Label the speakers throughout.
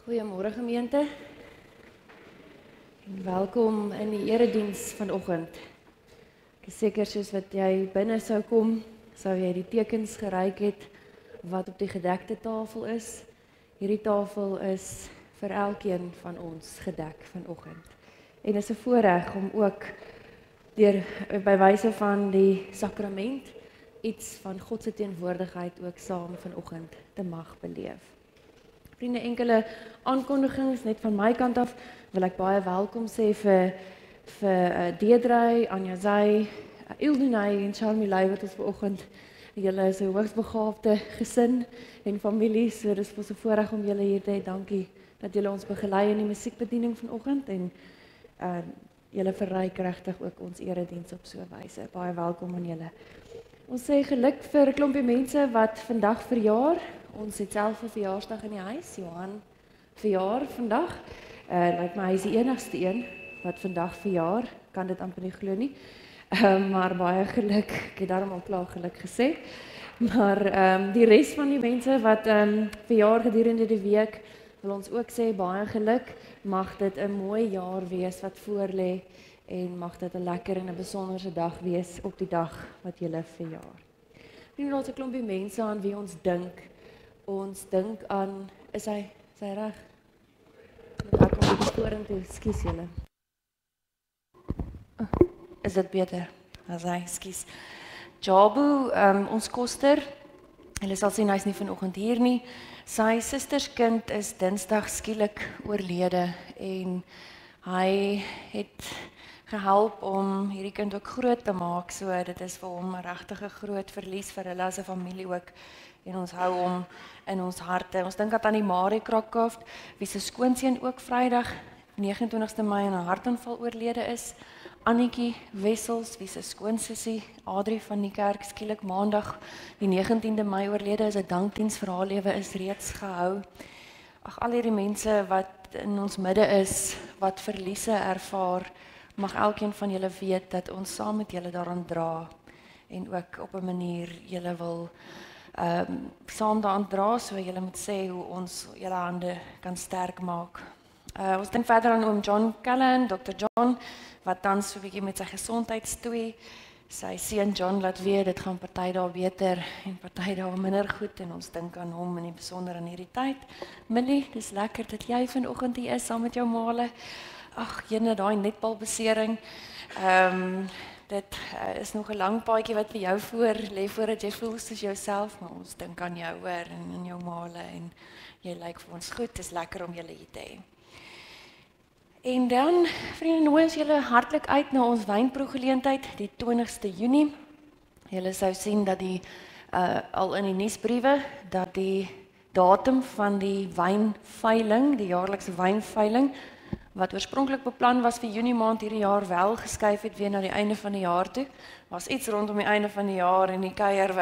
Speaker 1: Goeiemôre gemeente. En welkom in die erediens vanoggend. Ek is seker soos wat jy binne sou kom, sou jy die tekens geryk het wat op die gedekte tafel is. Hierdie tafel is vir elkeen van ons gedek vanoggend. En is 'n voorreg om ook by wyse van die sakrament iets van God se teenwoordigheid ook saam vanoggend te mag beleef. Vriende, enkele aankondigings net van my kant af wil ek baie welkom sê vir Deedrey, Anja Zay, Ildunay en Charmilay wat ons vanoggend, julle is 'n hoogsbegaafde gesin en familie, so dis vir 'n voorreg om julle hier te hê. Dankie dat julle ons begelei in die musiekbediening vanoggend en julle verryk regtig ook ons erediens op so 'n wyse. Baie welkom aan julle. Ons sê geluk vir 'n klompie mense wat vandag verjaar. Ons het self 'n verjaarsdag in die huis. Johan verjaar vandag. Lyk my hy is die enigste een wat vandag verjaar. Kan dit amper nie glo nie. Maar baie geluk. Ek het daarom al klaar geluk gesê. Maar die res van die mense wat verjaar gedurende die week, wil ons ook sê baie geluk. Mag dit 'n mooi jaar wees wat voorlê en mag dit 'n lekker en 'n besonderse dag wees op die dag wat julle verjaar. Nu ons 'n klompie mense aan wie ons dink. Ons dink aan, is hy reg? Ek kom bietjie vorentoe, ekskuus julle. Is dit beter? As hy, ekskuus. Jabu, ons koster, hulle sal sien hy's nie vanoggend hier nie. Sy susterskind is Dinsdag skielik oorlede en hy het gehelp om hierdie kind ook groot te maak. So dit is vir hom 'n regtige groot verlies vir hulle as 'n familie ook. En ons hou hom in ons harte. Ons dink dat aan die Marie Krakaft, wie se skoonseun ook Vrydag 29ste Mei in 'n hartaanval oorlede is. Annetjie Wessels, wie se skoonsussie Adri van die kerk skielik Maandag die 19de Mei oorlede is. 'n dankdiens vir haar lewe is reeds gehou. Ag, al hierdie mense wat in ons midde is, wat verliese ervaar, mag elkeen van julle weet dat ons saam met julle daaraan dra en ook op 'n manier julle wil saam daaraan dra, so julle moet sê hoe ons julle hande kan sterk maak. Ons dink verder aan oom John Callan, Dr. John, wat tans so 'n bietjie met sy gesondheidstoei. Sy seun John laat weet dit gaan party dae beter en party dae minder goed en ons dink aan hom in die besonder in hierdie tyd. Millie, dis lekker dat jy vanoggend hier is saam met jou maale. Ag, jene daai netbalbesering. Dit is nog 'n lang paadjie wat vir jou lê voordat jy voel soos jouself, maar ons dink aan jou hoor en aan jou maale en jy lyk vir ons goed. Dit is lekker om julle hier te hê. En dan, vriende, nooi ons julle hartlik uit na ons wynproegeleentheid die 20ste Junie. Julle sou sien dat die al in die nuusbriewe dat die datum van die wynveiling, die jaarlikse wynveiling, wat oorspronklik beplan was vir Junie maand hierdie jaar wel geskuif het weer na die einde van die jaar toe. Was iets rondom die einde van die jaar en die kuier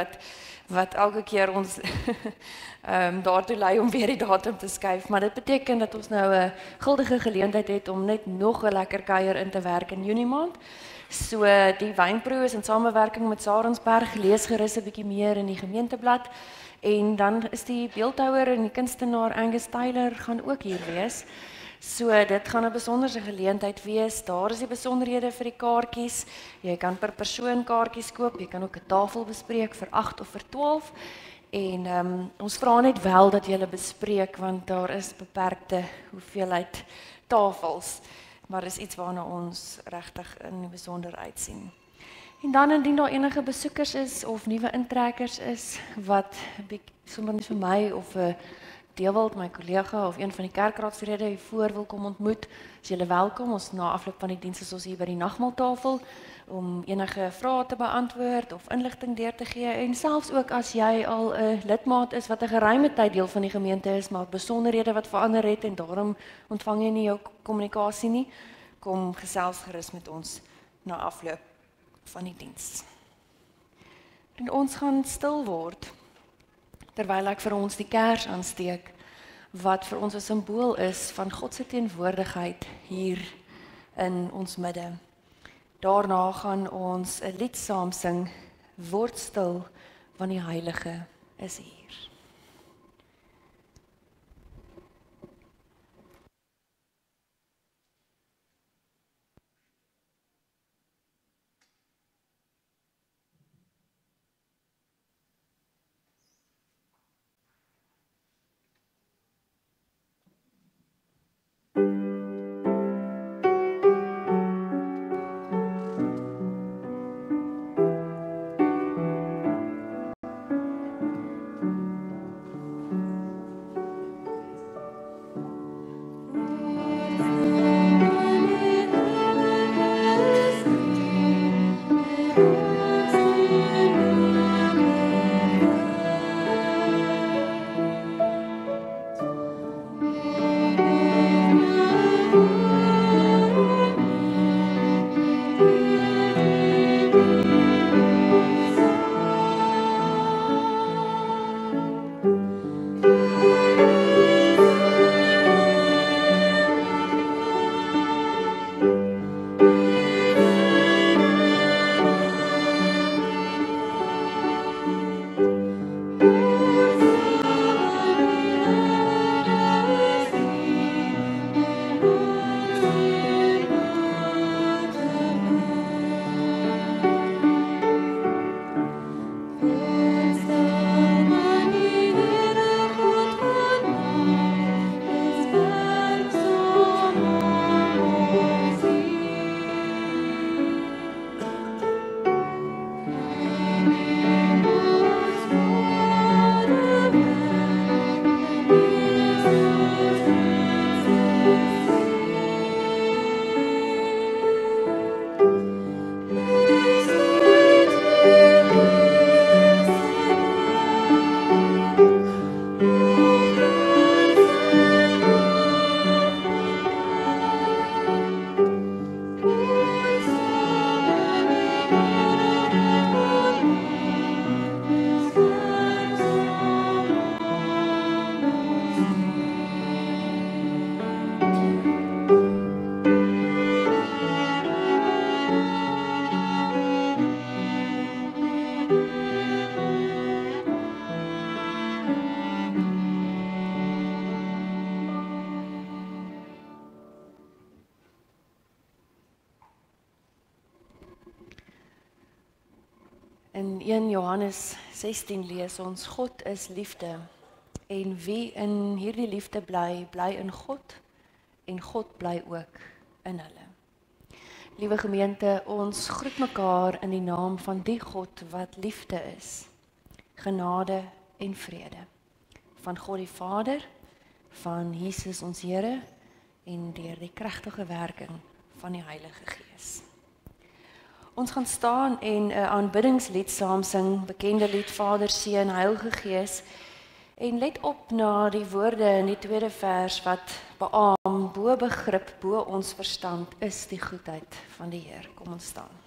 Speaker 1: wat elke keer ons daartoe lei om weer die datum te skuif. Maar dit beteken dat ons nou 'n guldige geleentheid het om net nog 'n lekker kuier in te werk in Junie maand. So die wynproe is in samewerking met Sarensberg, lees gerus 'n bietjie meer in die gemeenteblad. En dan is die beeldhouer en die kunstenaar Angus Taylor gaan ook hier wees. So dit gaan 'n besonderse geleentheid wees. Daar is die besonderhede vir die kaartjies. Jy kan per persoon kaartjies koop. Jy kan ook 'n tafel bespreek vir 8 of vir 12. En ons vra net wel dat jy hulle bespreek want daar is beperkte hoeveelheid tafels. Maar dis iets waarna ons regtig in die besonder uitsien. En dan indien daar enige besoekers is of nuwe intrekkers is wat sommer net vir my of Dewald, my kollega of een van die kerkraadslede hier voor wil kom ontmoet, is julle welkom. Ons na afloop van die diens is ons hier by die nagmaaltafel om enige vrae te beantwoord of inligting deur te gee. En selfs ook as jy al 'n lidmaat is wat 'n geruime tyd deel van die gemeente is, maar besonderhede wat verander het en daarom ontvang jy nie jou kommunikasie nie, kom gesels gerus met ons na afloop van die diens. En ons gaan stil word terwyl ek vir ons die kers aansteek, wat vir ons 'n simbool is van God se teenwoordigheid hier in ons midde. Daarna gaan ons 'n lied saam sing, Word stil, want die Heilige is hier. In 1 Johannes 16 lees ons, God is liefde, en wie in hierdie liefde bly, bly in God, en God bly ook in hulle. Liewe gemeente, ons groet mekaar in die naam van die God wat liefde is, genade en vrede, van God die Vader, van Jesus ons Here, en deur die kragtige werking van die Heilige Gees. Ons gaan staan en 'n aanbiddingslied saam sing, bekende lied Vader, Seun, Heilige Gees. En let op na die woorde in die tweede vers wat beaam, bo begrip, bo ons verstand is die goedheid van die Heer. Kom ons staan.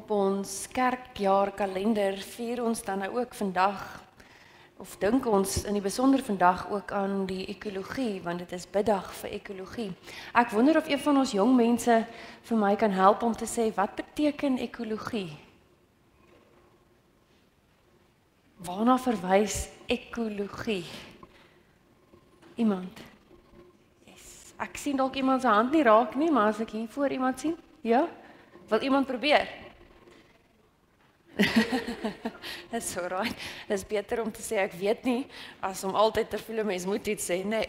Speaker 1: Op ons kerkjaarkalender vier ons dan nou ook vandag of dink ons in die besonder vandag ook aan die ekologie, want dit is biddag vir ekologie. Ek wonder of een van ons jong mense vir my kan help om te sê, wat beteken ekologie? Waarna verwys ekologie? Iemand? Yes. Ek sien dalk iemand se hand nie raak nie, maar as ek hier voor iemand sien, ja? Wil iemand probeer? Dis alright. Dis beter om te sê ek weet nie, as om altyd te voel mens moet iets sê, nee.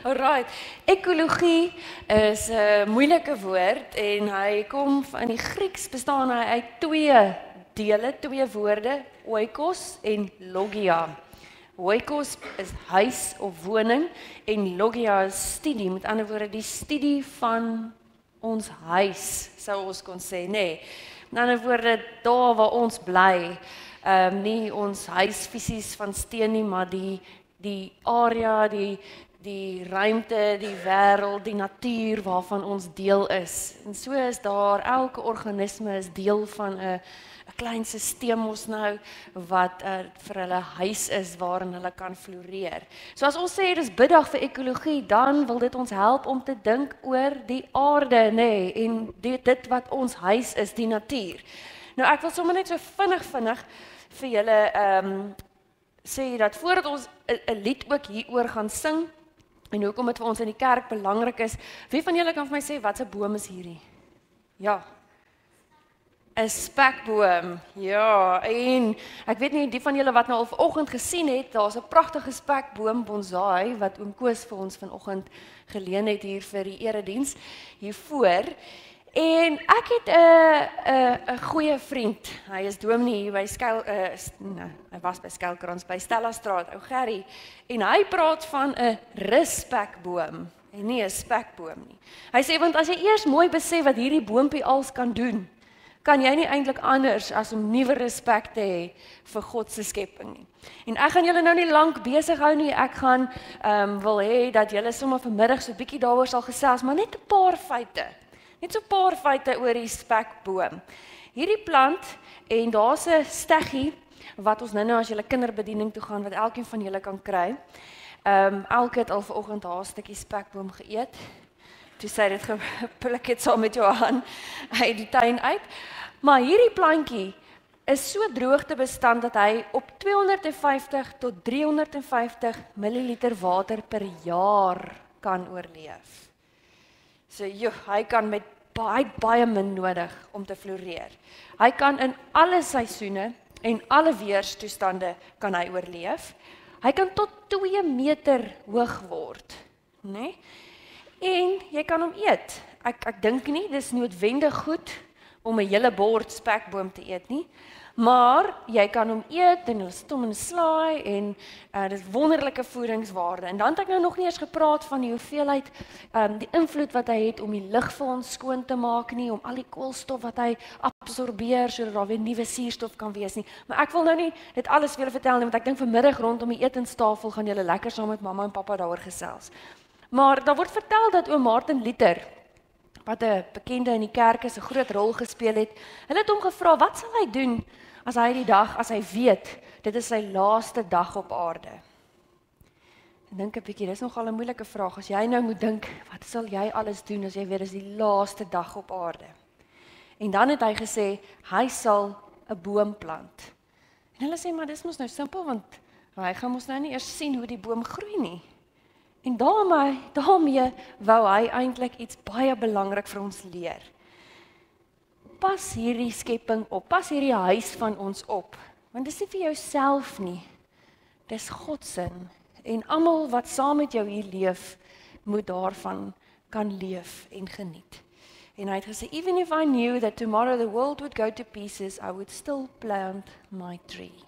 Speaker 1: Alright. Ekologie is 'n moeilike woord en hy kom in die Grieks bestaan hy uit twee dele, twee woorde, oikos en logia. Oikos is huis of woning en logia is studie, met ander woorde die studie van ons huis, sou ons kon sê, nee. Met ander woorde, daar waar ons bly, nie ons huis fisies van steen nie, maar die area, die ruimte, die wêreld, die natuur waarvan ons deel is. En so is daar, elke organisme is deel van 'n klein stelsel ons nou, wat vir hulle huis is, waarin hulle kan floreer. So as ons sê, dis biddag vir ekologie, dan wil dit ons help om te dink oor die aarde, nee, en dit wat ons huis is, die natuur. Nou ek wil sommer net so vinnig vir julle sê, dat voordat ons 'n lied ook hieroor gaan sing, en hoekom dit vir ons in die kerk belangrik is, wie van julle kan vir my sê, wat 'n boom is hierdie? Ja, 'n spekboom, ja, en ek weet nie, die van julle wat nou al vanoggend gesien het, daar's 'n pragtige spekboom bonsai, wat oom Koos vir ons vanoggend geleen het hier vir die erediens, hiervoor, en ek het 'n goeie vriend, hy is dominee hier by hy was by Skelkrans, by Stellastraat, ou Gerrie, en hy praat van 'n russpekboom, en nie 'n spekboom nie. Hy sê, want as jy eers mooi besef wat hierdie boompie als kan doen, kan jy nie eintlik anders as om nuwe respek te hê vir God se skepping nie. En ek gaan julle nou nie lank besig hou nie, ek gaan wil hê dat julle sommer vanmiddag so 'n bietjie daaroor sal gesels, maar net 'n paar feite. Net so 'n paar feite oor die spekboom. Hierdie plant, en daar's 'n steggie, wat ons nou as julle kinderbediening toe gaan, wat elkeen van julle kan kry. Elke het al vanoggend haar stukkie spekboom geëet. Toe sê dit gepluk het saam met Johan uit die tuin uit. Maar hierdie plantjie is so droogtebestand dat hy op 250 tot 350 milliliter water per jaar kan oorleef. So hy kan met baie min nodig om te floreer. Hy kan in alle seisoene en alle weerstoestande kan hy oorleef. Hy kan tot 2 meter hoog word, né? En jy kan hom eet. Ek dink nie, dis noodwendig goed om 'n hele bord spekboom te eet nie, maar jy kan hom eet en sit hom in 'n slaai en dis wonderlike voedingswaarde. En dan het ek nou nog nie eens gepraat van die hoeveelheid, die invloed wat hy het om die lug vir ons skoon te maak nie, om al die koolstof wat hy absorbeer, sodat daar weer nuwe suurstof kan wees nie. Maar ek wil nou nie dit alles vir julle vertel nie, want ek dink vanmiddag rondom die etenstafel gaan julle lekker saam met mamma en pappa daaroor gesels. Maar daar word vertel dat oom Martin Luther, wat 'n bekende in die kerk is, 'n groot rol gespeel het, hulle het hom gevra, wat sal hy doen as hy weet, dit is sy laaste dag op aarde? Ek dink 'n bietjie, dis nogal 'n moeilike vraag, as jy nou moet dink, wat sal jy alles doen as jy weet, dis die laaste dag op aarde? En dan het hy gesê, hy sal 'n boom plant. En hulle sê, maar dis mos nou simpel, want hy gaan mos nou nie eers sien hoe die boom groei nie. En daarmee wou hy eintlik iets baie belangrik vir ons leer. Pas hierdie skepping op, pas hierdie huis van ons op, want dis nie vir jouself nie, dis God se, en almal wat saam met jou hier leef, moet daarvan kan leef en geniet. En hy het gesê, even if I knew that tomorrow the world would go to pieces, I would still plant my tree.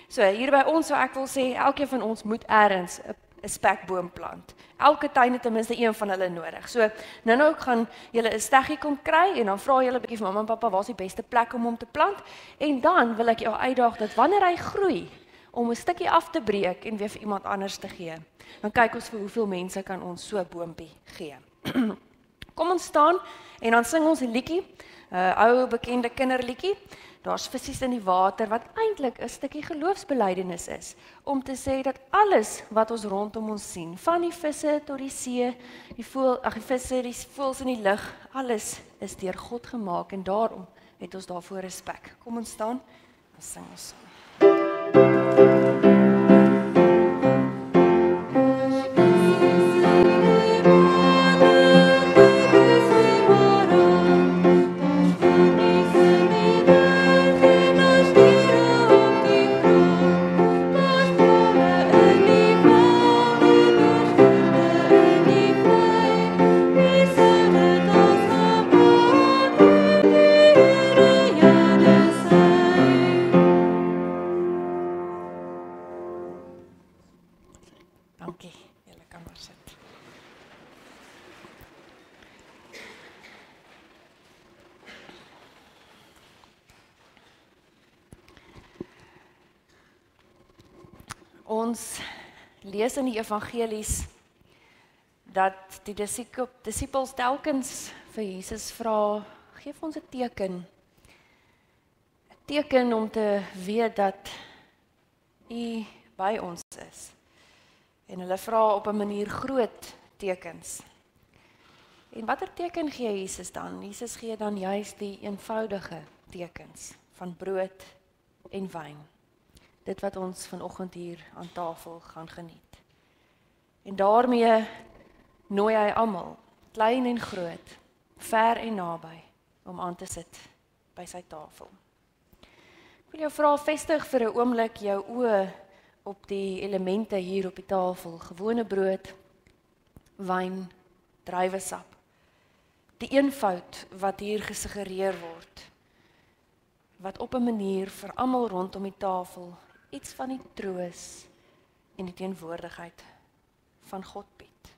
Speaker 1: So hier by ons, ek wil sê, elkeen van ons moet ergens 'n spekboom plant. Elke tuin het ten minste een van hulle nodig. So nou gaan julle 'n steggie kom kry en dan vra julle 'n bietjie vir mamma en pappa, waar is die beste plek om hom te plant? En dan wil ek jou uitdaag dat wanneer hy groei, om 'n stukkie af te breek en weer vir iemand anders te gee. Dan kyk ons vir hoeveel mense kan ons so 'n boompie gee. Kom ons staan en dan sing ons 'n liedjie, 'n ou bekende kinderliedjie. Daar's visse in die water wat eintlik 'n stukkie geloofsbelijdenis is, om te sê dat alles wat ons rondom ons sien, van die visse tot die see, die visse, die voëls in die lug, alles is deur God gemaak en daarom het ons daarvoor respek. Kom ons staan, dan sing ons saam. Dankie, julle kan maar sit. Ons lees in die evangelies dat die disippels telkens vir Jesus vra, geef ons 'n teken. 'n Teken om te weet dat U by ons is. En hulle vra op 'n manier groot tekens. En watter teken gee Jesus dan? Jesus gee dan juist die eenvoudige tekens van brood en wyn. Dit wat ons vanoggend hier aan tafel gaan geniet. En daarmee nooi hy almal, klein en groot, ver en naby, om aan te sit by sy tafel. Ek wil jou vra, vestig vir 'n oomblik jou oë op die elemente hier op die tafel, gewone brood, wyn, druiwesap. Die eenvoud wat hier gesuggereer word, wat op 'n manier vir almal rondom die tafel iets van die troos en die teenwoordigheid van God bied.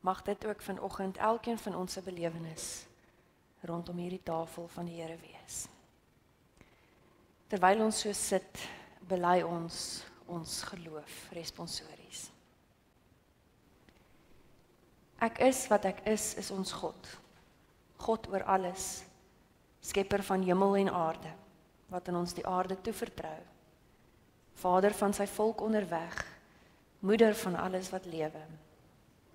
Speaker 1: Mag dit ook vanoggend elkeen van ons se belewenis rondom hierdie tafel van die Here wees. Terwyl ons so sit, bely ons geloof responsories. Ek is wat ek is ons God. God oor alles, skepper van hemel en aarde, wat aan ons die aarde toevertrou. Vader van sy volk onderweg, moeder van alles wat lewe.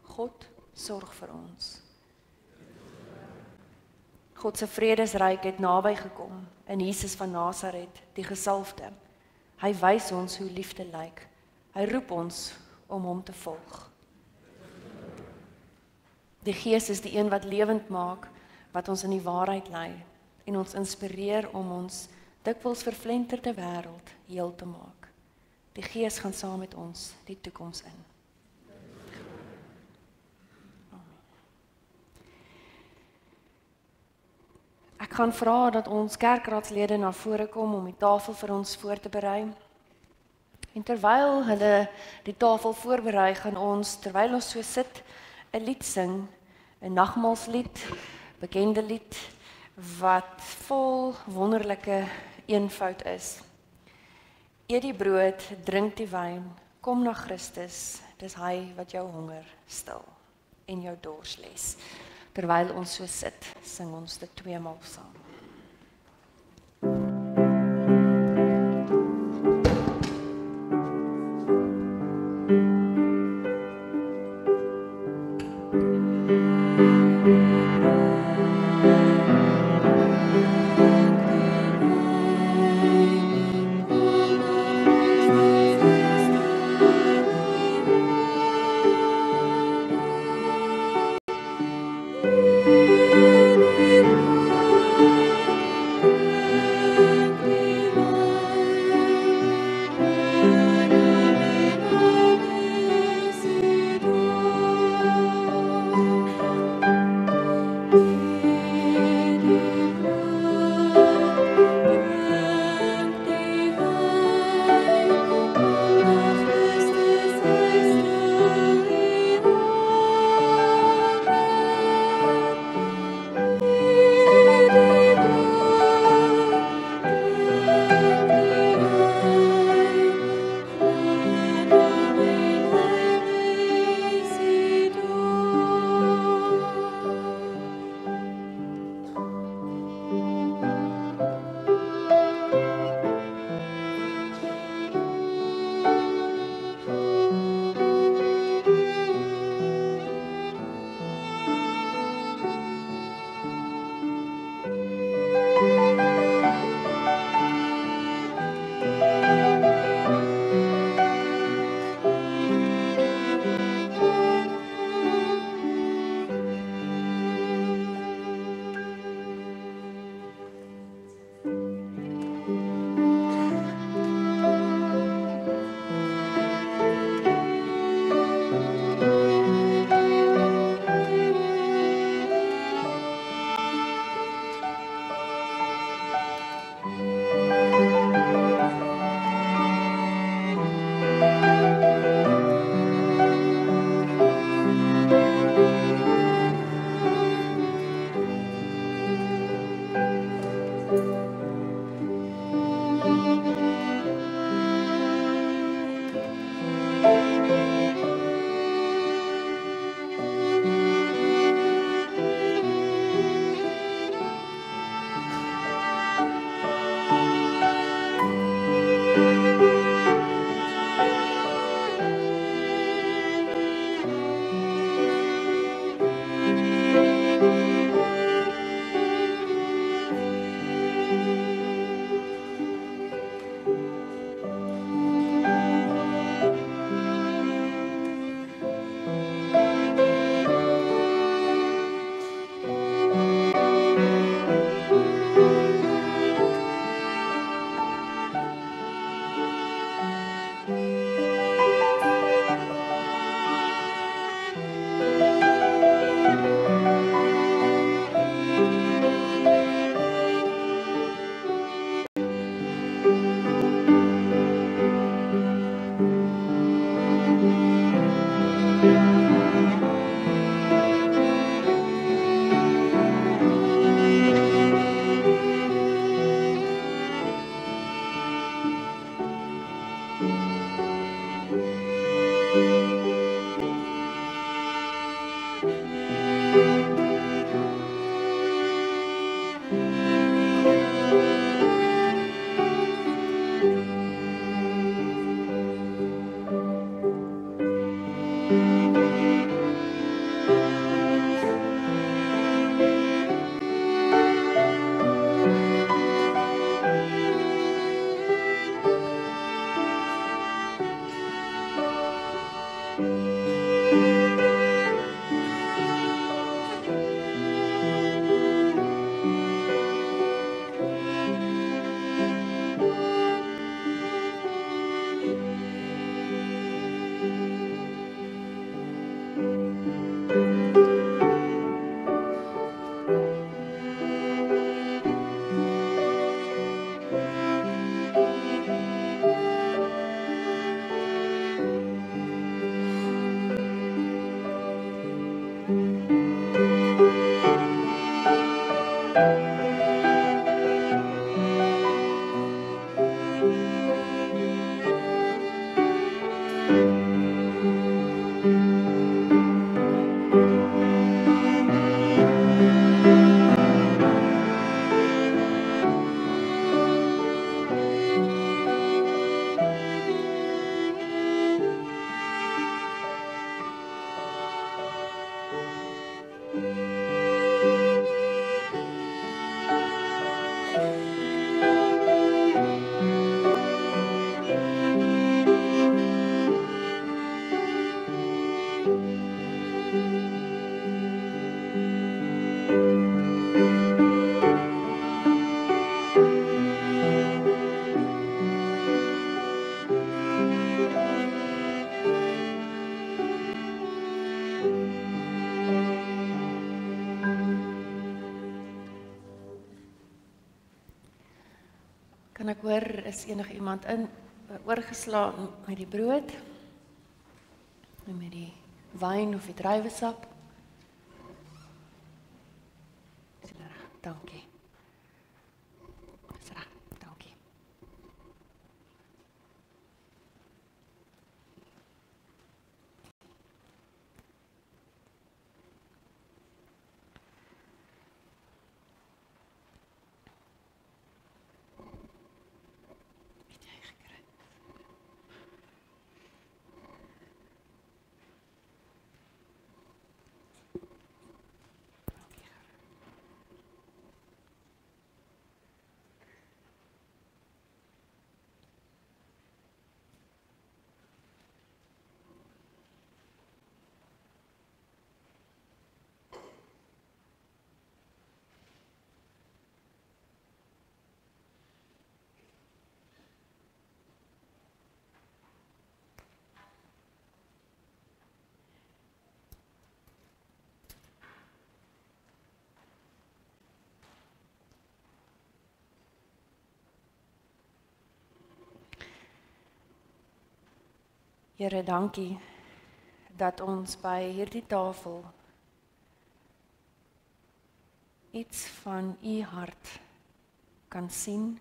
Speaker 1: God sorg vir ons. God se vredesryk het naby gekom in Jesus van Nasaret, die gesalfde. Hy wys ons hoe liefde lyk. Hy roep ons om hom te volg. Die Gees is die een wat lewend maak, wat ons in die waarheid lei en ons inspireer om ons dikwels vervlenterde wêreld heel te maak. Die Gees gaan saam met ons die toekoms in. Ek gaan vra dat ons kerkraadslede na vore kom om die tafel vir ons voor te berei. En terwyl hulle die tafel voorberei, gaan ons, terwyl ons so sit, 'n lied sing, 'n nagmaalslied, bekende lied, wat vol wonderlike eenvoud is. Eet die brood, drink die wyn, kom na Christus, dis hy wat jou honger stil en jou dors les. Terwyl ons so sit, sing ons dit 2 maal saam. Kan ek hoor, is enige iemand oorgeslaan met die brood? En met die wyn of die druiwesap? Is dit reg? Dankie. Is reg, dankie. Here, dankie dat ons by hierdie tafel iets van u hart kan sien,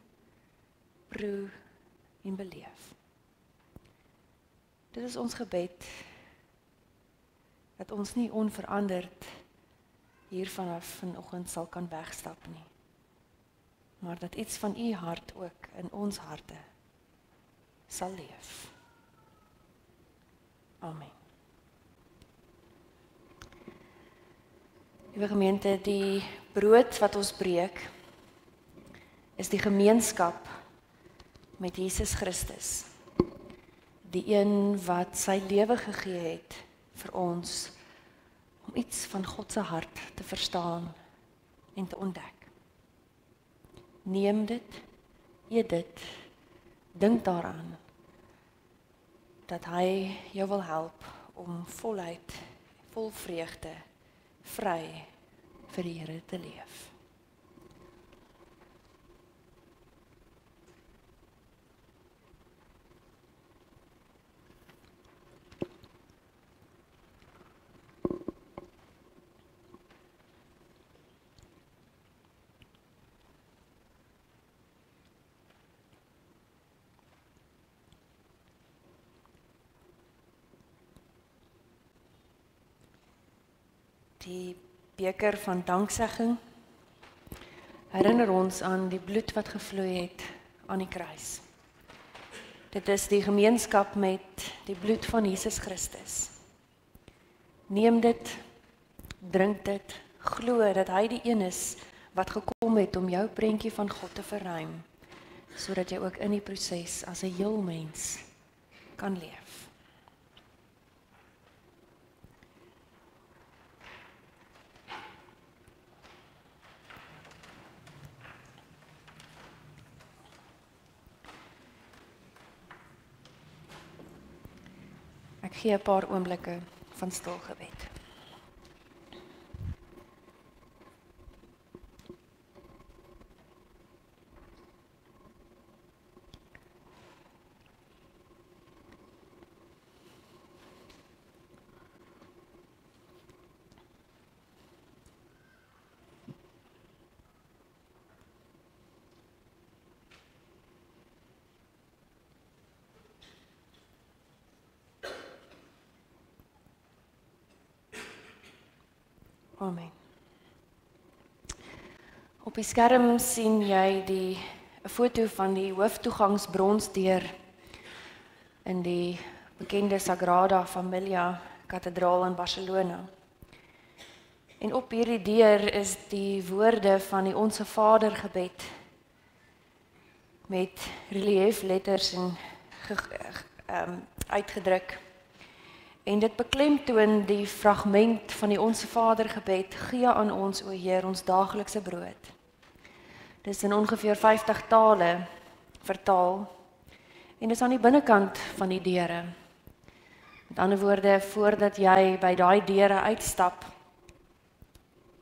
Speaker 1: proe en beleef. Dit is ons gebed dat ons nie onveranderd hier vanaf vanoggend sal kan wegstap nie, maar dat iets van u hart ook in ons harte sal leef. Amen. Liewe gemeente, die brood wat ons breek is die gemeenskap met Jesus Christus. Die een wat sy lewe gegee het vir ons om iets van God se hart te verstaan en te ontdek. Neem dit, eet dit, dink daaraan dat hy jou wil help om voluit, vol vreugde, vry vir die Here te leef. Die beker van danksegging herinner ons aan die bloed wat gevloei het aan die kruis. Dit is die gemeenskap met die bloed van Jesus Christus. Neem dit, drink dit, glo dat hy die een is wat gekom het om jou prentjie van God te verruim, sodat jy ook in die proses as 'n heel mens kan leef. Gee 'n paar oomblikke van stil gebed. Amen. Op die skerm sien jy 'n foto van die hooftoegangsbronsdeur in die bekende Sagrada Familia kathedraal in Barcelona. En op hierdie deur is die woorde van die Onse Vader gebed met reliefletters uitgedruk. En dit beklemtoon die fragment van die Onse Vader gebed, gee aan ons, o Heer, ons daaglikse brood. Dit is in ongeveer 50 tale vertaal en dit is aan die binnekant van die deure. Met ander woorde, voordat jy by daai deure uitstap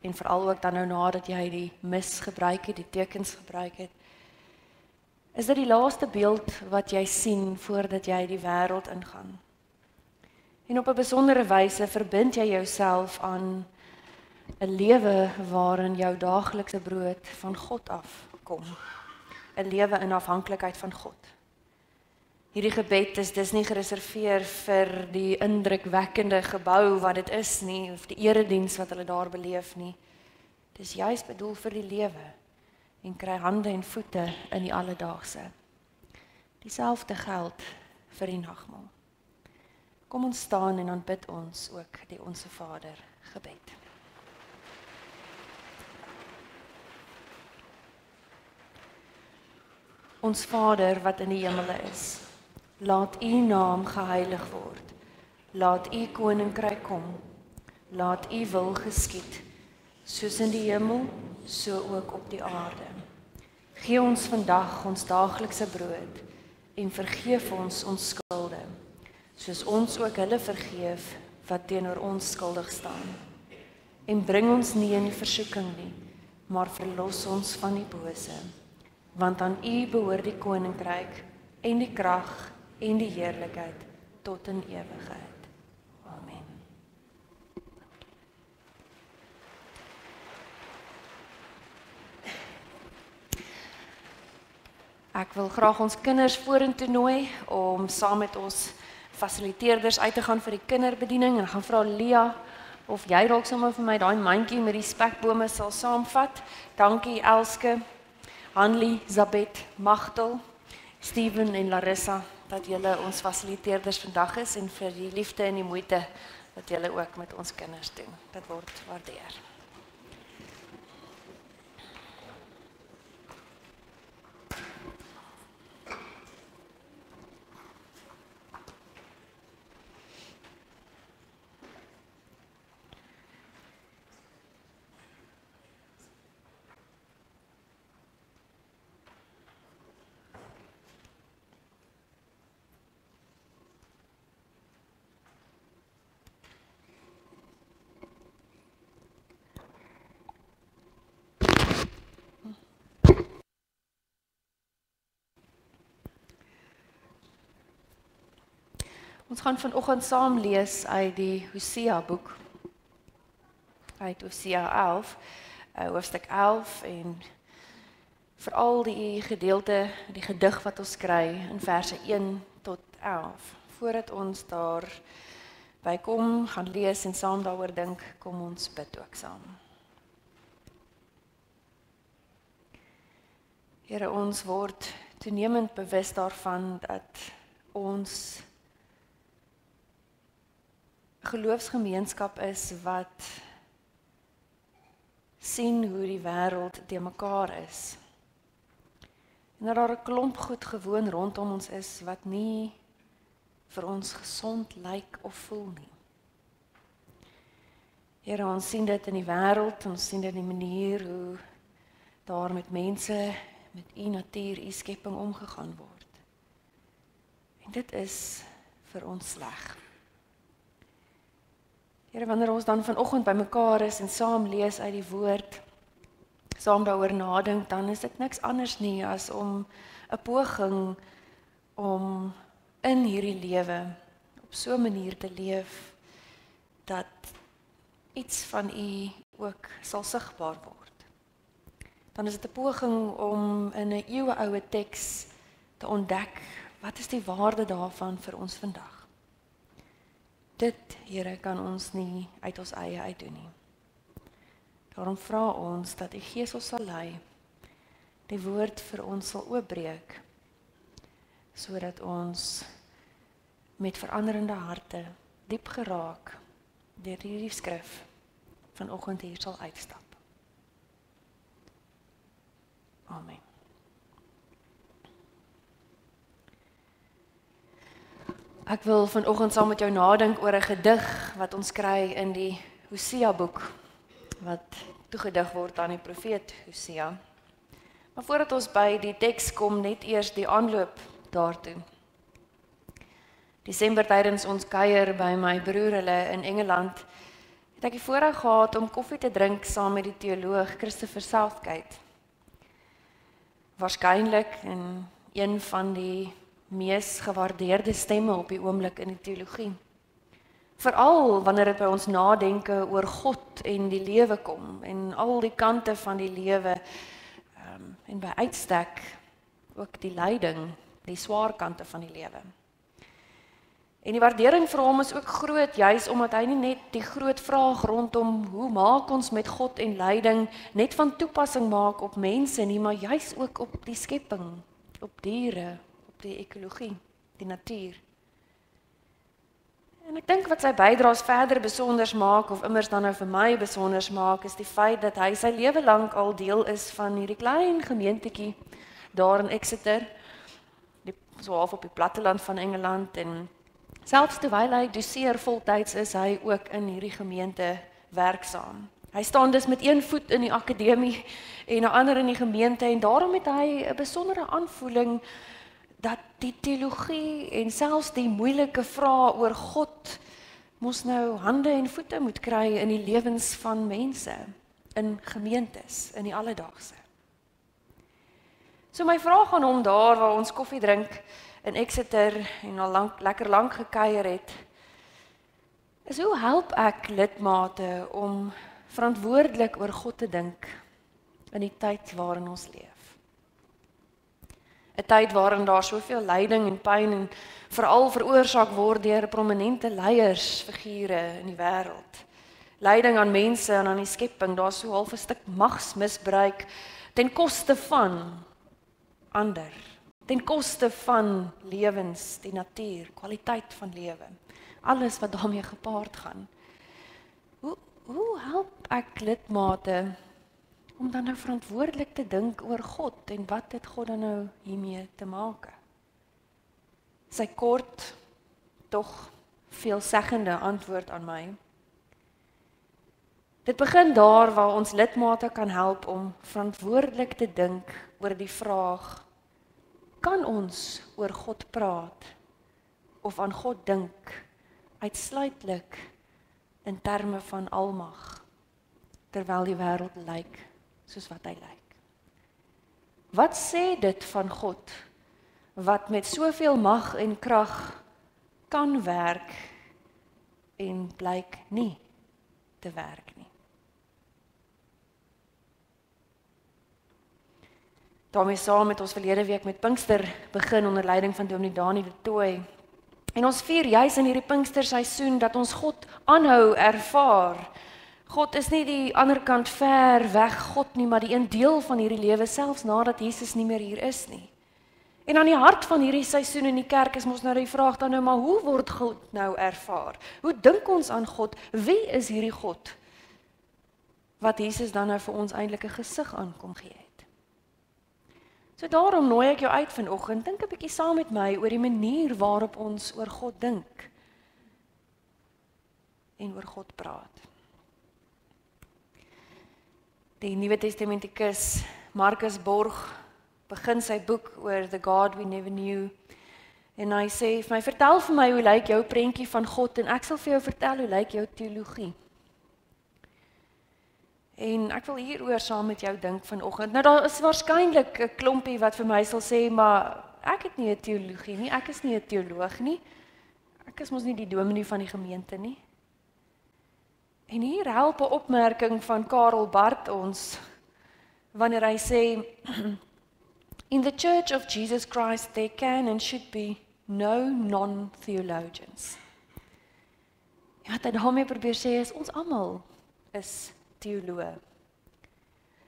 Speaker 1: en veral ook dan nou nadat jy die mis gebruik het, die tekens gebruik het, is dit die laaste beeld wat jy sien voordat jy die wêreld ingaan. En op 'n besondere wyse verbind jy jouself aan 'n lewe waarin jou daaglikse brood van God afkom. 'n Lewe in afhanklikheid van God. Hierdie gebed is dis nie gereserveer vir die indrukwekkende gebou wat dit is nie, of die erediens wat hulle daar beleef nie. Dis juis bedoel vir die lewe en kry hande en voete in die alledaagse. Dieselfde geld vir die nagmaal. Kom ons staan en aanbid ons ook die Onse Vader gebed. Ons Vader wat in die hemele is, laat U naam geheilig word. Laat U koninkryk kom. Laat U wil geskied, soos in die hemel, so ook op die aarde. Gee ons vandag ons daaglikse brood en vergeef ons skulde, soos ons ook hulle vergeef wat teenoor ons skuldig staan. En bring ons nie in die versoeking nie, maar verlos ons van die bose. Want aan U behoort die koninkryk en die krag en die heerlikheid tot in ewigheid. Amen. Ek wil graag ons kinders vorentoe nooi om saam met ons fasiliteerders uit te gaan vir die kinderbediening en gaan vra Lia of jy dalk sommer vir my daai mandjie met die spekbome sal saamvat. Dankie Elske, Hanlie, Zabet, Magdel, Steven en Larissa dat julle ons fasiliteerders vandag is en vir die liefde en die moeite wat julle ook met ons kinders doen. Dit word waardeer. Ons gaan vanoggend saam lees uit die Hosea boek, uit Hosea 11, hoofstuk 11 en veral die gedeelte, die gedig wat ons kry in verse 1 tot 11. Voordat ons daar by kom, gaan lees en saam daaroor dink, kom ons bid ook saam. Here, ons word toenemend bewus daarvan dat ons geloofsgemeenskap is wat sien hoe die wêreld te mekaar is. En dat daar 'n klomp goed gewoon rondom ons is wat nie vir ons gesond lyk of voel nie. Here, ons sien dit in die wêreld, ons sien dit in die manier hoe daar met mense, met u natuur, u skepping omgegaan word. En dit is vir ons sleg. Here, wanneer ons dan vanoggend by mekaar is en saam lees uit die woord, saam daaroor nadink, dan is dit niks anders nie as om 'n poging om in hierdie lewe op so 'n manier te leef dat iets van U ook sal sigbaar word. Dan is dit 'n poging om in 'n eeueoue teks te ontdek, wat is die waarde daarvan vir ons vandag? Dit, Here, kan ons nie uit ons eie uitdoen nie. Daarom vra ons dat U Gees ons sal lei, die woord vir ons sal oopbreek, sodat ons met veranderende harte, diep geraak deur hierdie skrif vanoggend hier sal uitstap. Amen. Ek wil vanoggend saam met jou nadink oor 'n gedig wat ons kry in die Hosea boek, wat toegedig word aan die profeet Hosea. Maar voordat ons by die teks kom, net eers die aanloop daartoe. Desember tydens ons kuier by my broer hulle in Engeland, het ek die voorreg gehad om koffie te drink saam met die teoloog Christopher Southgate. Waarskynlik een van die mees gewaardeerde stemme op die oomblik in die teologie. Veral wanneer dit by ons nadenke oor God en die lewe kom en al die kante van die lewe en by uitstek ook die lyding, die swaar kante van die lewe. En die waardering vir hom is ook groot, juis omdat hy nie net die groot vraag rondom hoe maak ons met God en lyding net van toepassing maak op mense nie, maar juis ook op die skepping, op diere, op die ekologie, die natuur. En ek dink wat sy bydraes verder besonders maak, of immers dan nou vir my besonders maak, is die feit dat hy sy lewe lank al deel is van hierdie klein gemeentetjie daar in Exeter, so half op die platteland van Engeland, en selfs terwyl hy doseer voltyds is hy ook in hierdie gemeente werksaam. Hy staan dus met een voet in die akademie en 'n ander in die gemeente, en daarom het hy 'n besondere aanvoeling dat die teologie en selfs die moeilike vrae oor God mos nou hande en voete moet kry in die lewens van mense, in gemeentes, in die alledaagse. So my vraag aan hom daar waar ons koffie drink in Exeter en al lekker lank gekuier het, is hoe help ek lidmate om verantwoordelik oor God te dink in die tyd waarin ons leef? 'n Tyd waarin daar soveel lyding en pyn en veral veroorsaak word deur prominente leiersfigure in die wêreld. Lyding aan mense en aan die skepping, daar so half 'n stuk magsmisbruik ten koste van ander, ten koste van lewens, die natuur, kwaliteit van lewe, alles wat daarmee gepaard gaan. Hoe help ek lidmate om dan nou verantwoordelik te dink oor God en wat het God dan nou hiermee te maak? Sy kort, tog veelzeggende antwoord aan my. Dit begin daar waar ons lidmate kan help om verantwoordelik te dink oor die vraag, kan ons oor God praat of aan God dink uitsluitlik in terme van almag, terwyl die wêreld lyk soos wat hy lyk? Wat sê dit van God wat met soveel mag en krag kan werk en blyk nie te werk nie? Daarmee saam het ons verlede week met Pinkster begin onder leiding van Dominee Dani de Tooy. En ons vier juis in hierdie Pinksterseisoen dat ons God aanhou ervaar. God is nie die ander kant ver weg God nie, maar die een deel van hierdie lewe selfs nadat Jesus nie meer hier is nie. En aan die hart van hierdie seisoen in die kerk is mos nou die vraag dan nou, maar hoe word God nou ervaar? Hoe dink ons aan God? Wie is hierdie God wat Jesus dan nou vir ons eintlik 'n gesig aan kom gee het? So daarom nooi ek jou uit vanoggend, dink 'n bietjie saam met my oor die manier waarop ons oor God dink en oor God praat. Die Nuwe Testamentikus Marcus Borg begin sy boek oor The God We Never Knew En hy sê vir my, vertel vir my hoe lyk jou prentjie van God en ek sal vir jou vertel hoe lyk jou teologie. En ek wil hieroor saam met jou dink vanoggend. Nou daar is waarskynlik 'n klompie wat vir my sal sê, maar ek het nie 'n teologie nie, ek is nie 'n teoloog nie. Ek is mos nie die dominee van die gemeente nie. En hier help 'n opmerking van Karel Barth ons wanneer hy sê in the Church of Jesus Christ there can and should be no non-theologians. En wat hy daarmee probeer sê is ons almal is teoloë.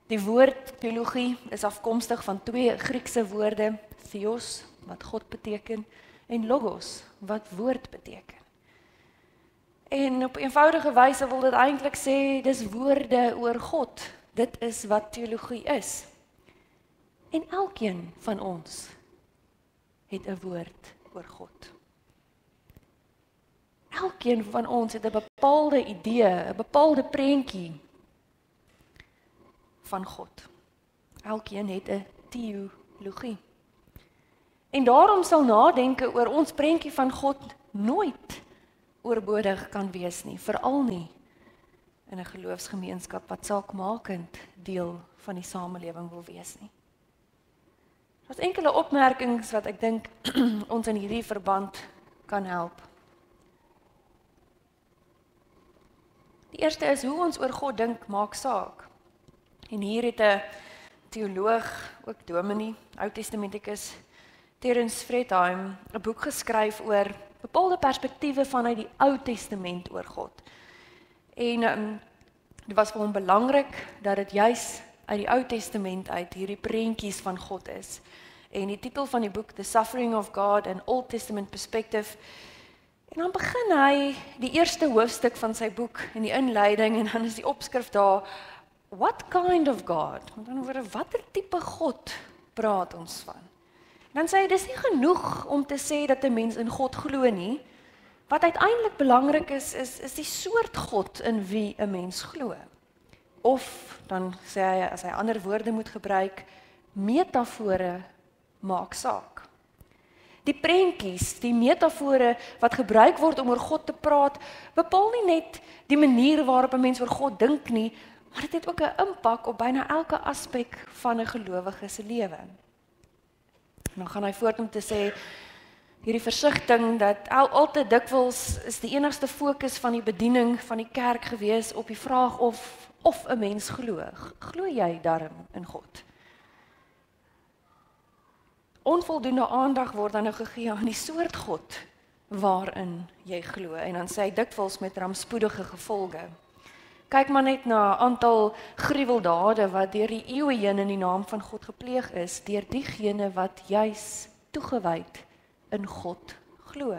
Speaker 1: Die woord teologie is afkomstig van twee Griekse woorde, theos wat God beteken en logos wat woord beteken. En op eenvoudige wyse wil dit eintlik sê dis woorde oor God. Dit is wat teologie is. En elkeen van ons het 'n woord oor God. Elkeen van ons het 'n bepaalde idee, 'n bepaalde prentjie van God. Elkeen het 'n teologie. En daarom sal nadenke oor ons prentjie van God nooit oorbodig kan wees nie, veral nie in 'n geloofsgemeenskap wat saakmakend deel van die samelewing wil wees nie. Daar's enkele opmerkings wat ek dink ons in hierdie verband kan help. Die eerste is hoe ons oor God dink maak saak. En hier het 'n teoloog, ook dominee, Oud-testamentikus, Terence Fretheim, 'n boek geskryf oor bepaalde perspektiewe vanuit die Ou Testament oor God. En dit was vir hom belangrik dat dit juis uit die Ou Testament uit hierdie prentjies van God is. En die titel van die boek, The Suffering of God, an Old Testament Perspective. En dan begin hy die eerste hoofstuk van sy boek in die inleiding en dan is die opskrif daar, What kind of God? Met ander woorde, watter tipe God praat ons van? Dan sê hy, dis nie genoeg om te sê dat 'n mens in God glo nie. Wat uiteindelik belangrik is die soort God in wie 'n mens glo. Of, dan sê hy, as hy ander woorde moet gebruik, metafore maak saak. Die prentjies, die metafore wat gebruik word om oor God te praat, bepaal nie net die manier waarop 'n mens oor God dink nie, maar dit het ook 'n impak op byna elke aspek van 'n gelowige se lewe. Dan gaan hy voort om te sê, hierdie versigtiging dat al te dikwels is die enigste fokus van die bediening van die kerk gewees op die vraag of 'n mens glo. Glo jy darm in God? Onvoldoende aandag word dan nou gegee aan die soort God waarin jy glo. En dan sê hy dikwels met rampspoedige gevolge. Kyk maar net na aantal gruweldade wat deur die eeue heen in die naam van God gepleeg is, deur diegene wat juis toegewyd in God glo.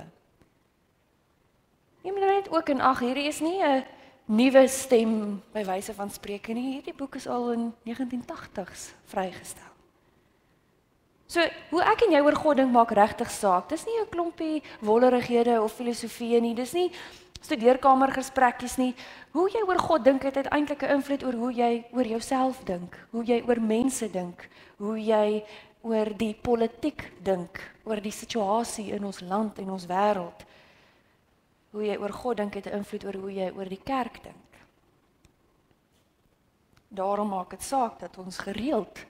Speaker 1: Neem net ook in ag, hierdie is nie 'n nuwe stem by wyse van spreke nie. Hierdie boek is al in 1980s vrygestel. So, hoe ek en jy oor God dink maak regtig saak. Dis nie 'n klompie wollerighede of filosofieë nie. Dis nie studeerkamergesprekkies nie. Hoe jy oor God dink het eintlik 'n invloed oor hoe jy oor jouself dink, hoe jy oor mense dink, hoe jy oor die politiek dink, oor die situasie in ons land en ons wêreld. Hoe jy oor God dink het 'n invloed oor hoe jy oor die kerk dink. Daarom maak dit saak dat ons gereeld,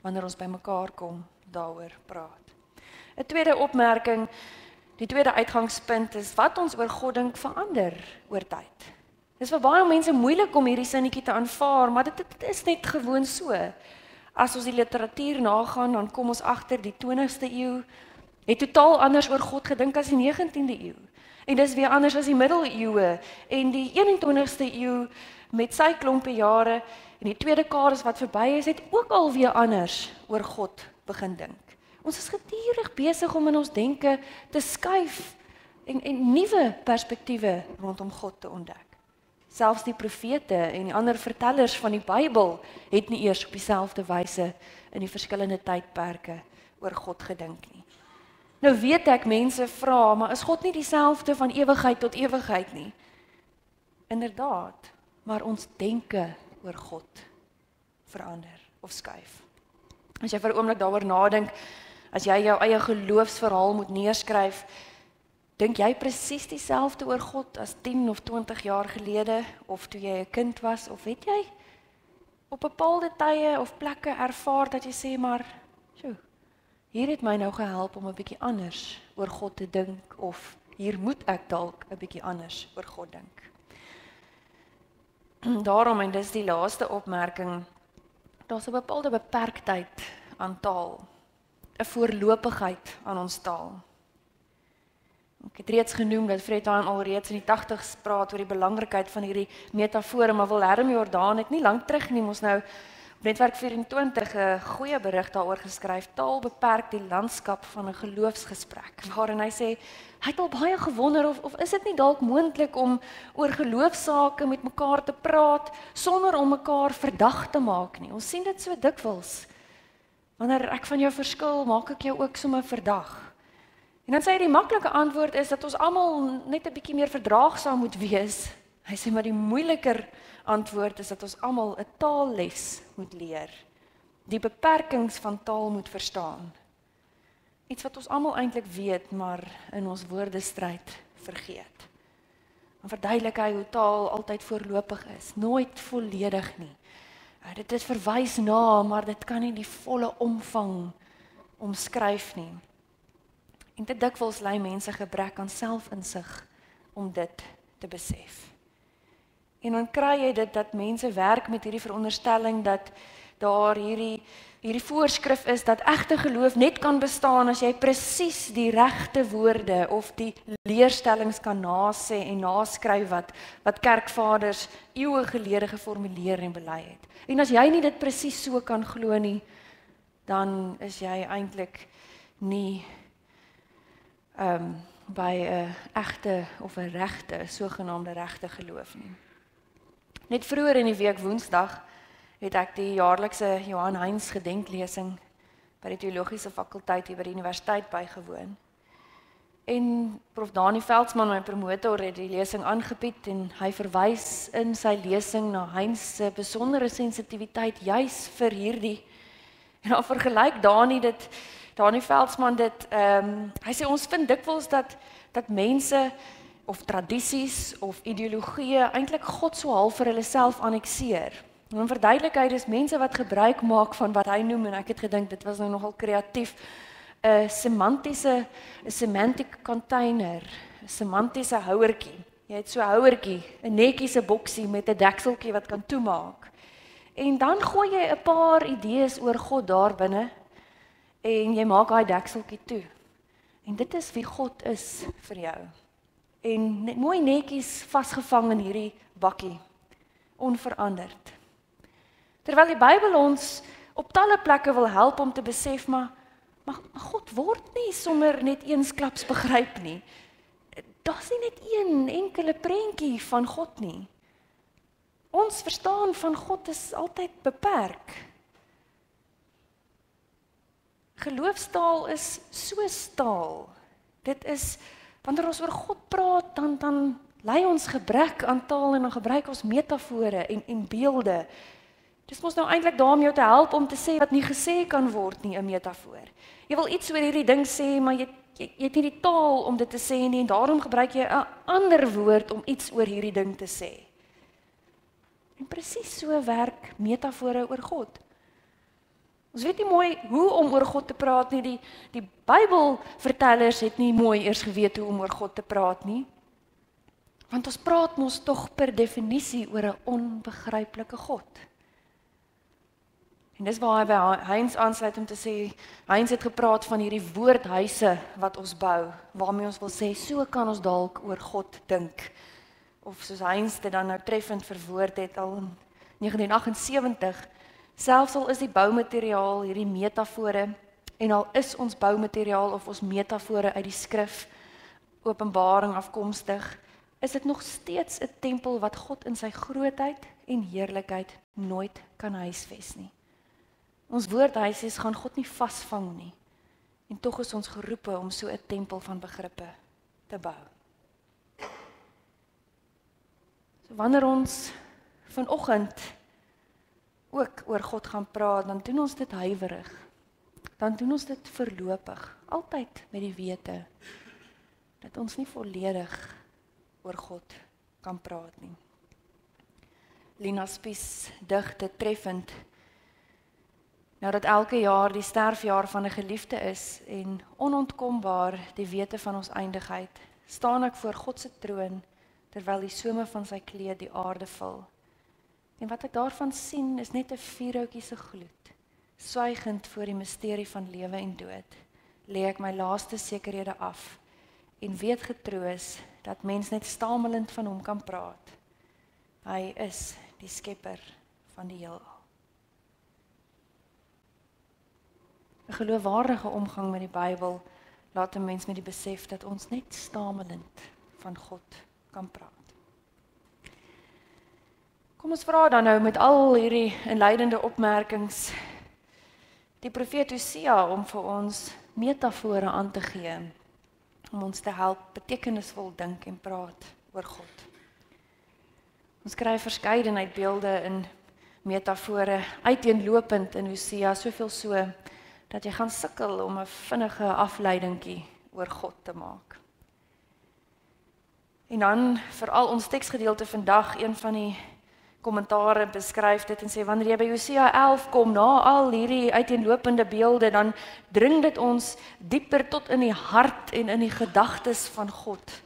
Speaker 1: wanneer ons bymekaar kom, daaroor praat. 'n Tweede opmerking, die tweede uitgangspunt is wat ons oor God dink verander oor tyd. Dit is vir baie mense moeilik om hierdie sinnetjie te aanvaar, maar dit is net gewoon so. As ons die literatuur nagaan, dan kom ons agter die 20ste eeu het totaal anders oor God gedink as die 19de eeu. En dis weer anders as die middeleeue en die 21ste eeu met sy klompe jare en die tweede kares wat verby is, het ook alweer anders oor God begin dink. Ons is gedurig besig om in ons denke te skuif en nuwe perspektiewe rondom God te ontdek. Selfs die profete en die ander vertellers van die Bybel het nie eers op dieselfde wyse in die verskillende tydperke oor God gedink nie. Nou weet ek mense vra, maar is God nie dieselfde van ewigheid tot ewigheid nie? Inderdaad, maar ons denke oor God verander of skuif. As jy vir 'n oomblik daaroor nadink, As jy jou eie geloofsverhaal moet neerskryf, dink jy presies dieselfde oor God as 10 of 20 jaar gelede, of toe jy 'n kind was, of het jy op bepaalde tye of plekke ervaar dat jy sê, maar, sjoe, hier het my nou gehelp om 'n bietjie anders oor God te dink, of hier moet ek dalk 'n bietjie anders oor God dink. Daarom, en dis die laaste opmerking, daar's 'n bepaalde beperktheid aan taal, 'n voorlopigheid aan ons taal. Ek het reeds genoem dat Fredheim alreeds in die 80s praat oor die belangrikheid van hierdie metafore, maar Willem Jordaan het nie lank terug nie, ons nou op Netwerk 24 'n goeie berig daaroor geskryf, taal beperk die landskap van 'n geloofsgesprek, waarin hy sê, hy het al baie gewonder of is dit nie dalk moontlik om oor geloofsake met mekaar te praat, sonder om mekaar verdag te maak nie. Ons sien dit so dikwels. Wanneer ek van jou verskil, maak ek jou ook sommer verdag. En dan sê hy die maklike antwoord is dat ons almal net 'n bietjie meer verdraagsaam moet wees. Hy sê maar die moeiliker antwoord is dat ons almal 'n taalles moet leer. Die beperkings van taal moet verstaan. Iets wat ons almal eintlik weet, maar in ons woordestryd vergeet. Dan verduidelik hy hoe taal altyd voorlopig is, nooit volledig nie. Dit is verwys na, maar dit kan nie die volle omvang omskryf nie. En te dikwels ly mense gebrek aan selfinsig om dit te besef. En dan kry jy dit dat mense werk met hierdie veronderstelling dat daar hierdie voorskrif is dat egte geloof net kan bestaan as jy presies die regte woorde of die leerstellings kan nasê en naskryf wat kerkvaders eeue gelede geformuleer en bely het. En as jy nie dit presies so kan glo nie, dan is jy eintlik nie by 'n egte of 'n regte, sogenaamde regte geloof nie. Net vroeër in die week Woensdag het ek die jaarlikse Johan Heinz gedenklesing by die teologiese fakulteit hier by die universiteit bygewoon. En Prof Dani Veldsmann, my promotor, het die lesing aangebied en hy verwys in sy lesing na Heinz se besondere sensitiwiteit juis vir hierdie. En dan vergelyk Dani Veldsmann dit, hy sê ons vind dikwels dat mense of tradisies of ideologieë eintlik God so half vir hulle self annekseer. En dan verduidelik hy dis mense wat gebruik maak van wat hy noem, en ek het gedink dit was nou nogal kreatief, 'n semantic container, 'n semantiese houertjie. Jy het so 'n houertjie, 'n netjiese boksie met 'n dekseltjie wat kan toemaak. En dan gooi jy 'n paar idees oor God daar binne en jy maak daai dekseltjie toe. En dit is wie God is vir jou. En mooi netjies vasgevang in hierdie bakkie, onveranderd. Terwyl die Bybel ons op talle plekke wil help om te besef, maar God word nie sommer net eensklaps begryp nie. Daar's nie net een enkele prentjie van God nie. Ons verstaan van God is altyd beperk. Geloofstaal is soos taal. Dit is, wanneer ons oor God praat, dan lei ons gebrek aan taal en dan gebruik ons metafore en beelde. Dis mos nou eintlik daar om jou te help om te sê wat nie gesê kan word nie, 'n metafoor. Jy wil iets oor hierdie ding sê, maar jy het nie die taal om dit te sê nie, en daarom gebruik jy 'n ander woord om iets oor hierdie ding te sê. En presies so werk metafore oor God. Ons weet nie mooi hoe om oor God te praat nie, die Bybelvertellers het nie mooi eers geweet hoe om oor God te praat nie. Want ons praat mos tog per definisie oor 'n onbegryplike God. En dis waar hy by Heinz aansluit om te sê, Heinz het gepraat van hierdie woordhuise wat ons bou, waarmee ons wil sê, so kan ons dalk oor God dink. Of soos Heinz dit dan nou treffend verwoord het al in 1978, selfs al is die boumateriaal hierdie metafore, en al is ons boumateriaal of ons metafore uit die skrif, Openbaring afkomstig, is dit nog steeds 'n tempel wat God in sy grootheid en heerlikheid nooit kan huisves nie. Ons woordhuisies gaan God nie vasvang nie, en tog is ons geroepe om so 'n tempel van begrippe te bou. So wanneer ons vanoggend ook oor God gaan praat, dan doen ons dit huiwerig. dan doen ons dit voorlopig, altyd met die wete dat ons nie volledig oor God kan praat nie. Lina Spies dig dit treffend. Nou dat elke jaar die sterfjaar van 'n geliefde is en onontkombaar die wete van ons eindigheid, staan ek voor God se troon terwyl die some van sy kleed die aarde vul. En wat ek daarvan sien is net 'n vuurhoutjie se gloed. Swygend voor die misterie van lewe en dood, lê ek my laaste sekerhede af en weet getroos dat mens net stamelend van hom kan praat. Hy is die skepper van die heelal. 'n Geloofwaardige omgang met die Bybel laat 'n mens met die besef dat ons net stamelend van God kan praat. Kom ons vra dan nou met al hierdie inleidende opmerkings die profeet Hosea om vir ons metafore aan te gee, om ons te help betekenisvol dink en praat oor God. Ons kry verskeidenheid beelde in metafore uiteenlopend in Hosea, soveel so dat jy gaan sukkel om 'n vinnige afleidingkie oor God te maak. En dan veral ons teksgedeelte vandag, een van die kommentare beskryf dit en sê wanneer jy by Hosea 11 kom na al hierdie uiteenlopende beelde, dan dring dit ons dieper tot in die hart en in die gedagtes van God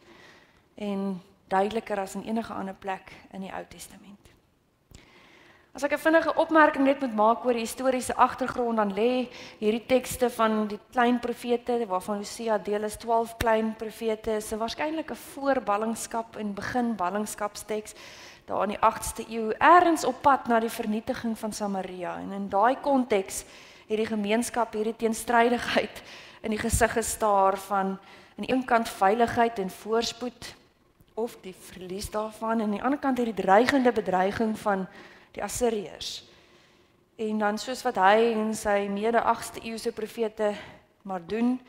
Speaker 1: en duideliker as in enige ander plek in die Ou Testament. As ek 'n vinnige opmerking net moet maak oor die historiese agtergrond, dan lê hierdie tekste van die klein profete waarvan Hosea deel is 12 klein profete, is waarskynlik 'n voorballingskap en begin ballingskapsteks daar in die 8ste eeu, ergens op pad na die vernietiging van Samaria. En in daai konteks het die gemeenskap hierdie teenstrydigheid in die gesig gestaar van aan die een kant veiligheid en voorspoed of die verlies daarvan, en aan die ander kant hierdie dreigende bedreiging van die Assiriërs. En dan soos wat hy en sy mede 8ste eeuse profete maar doen,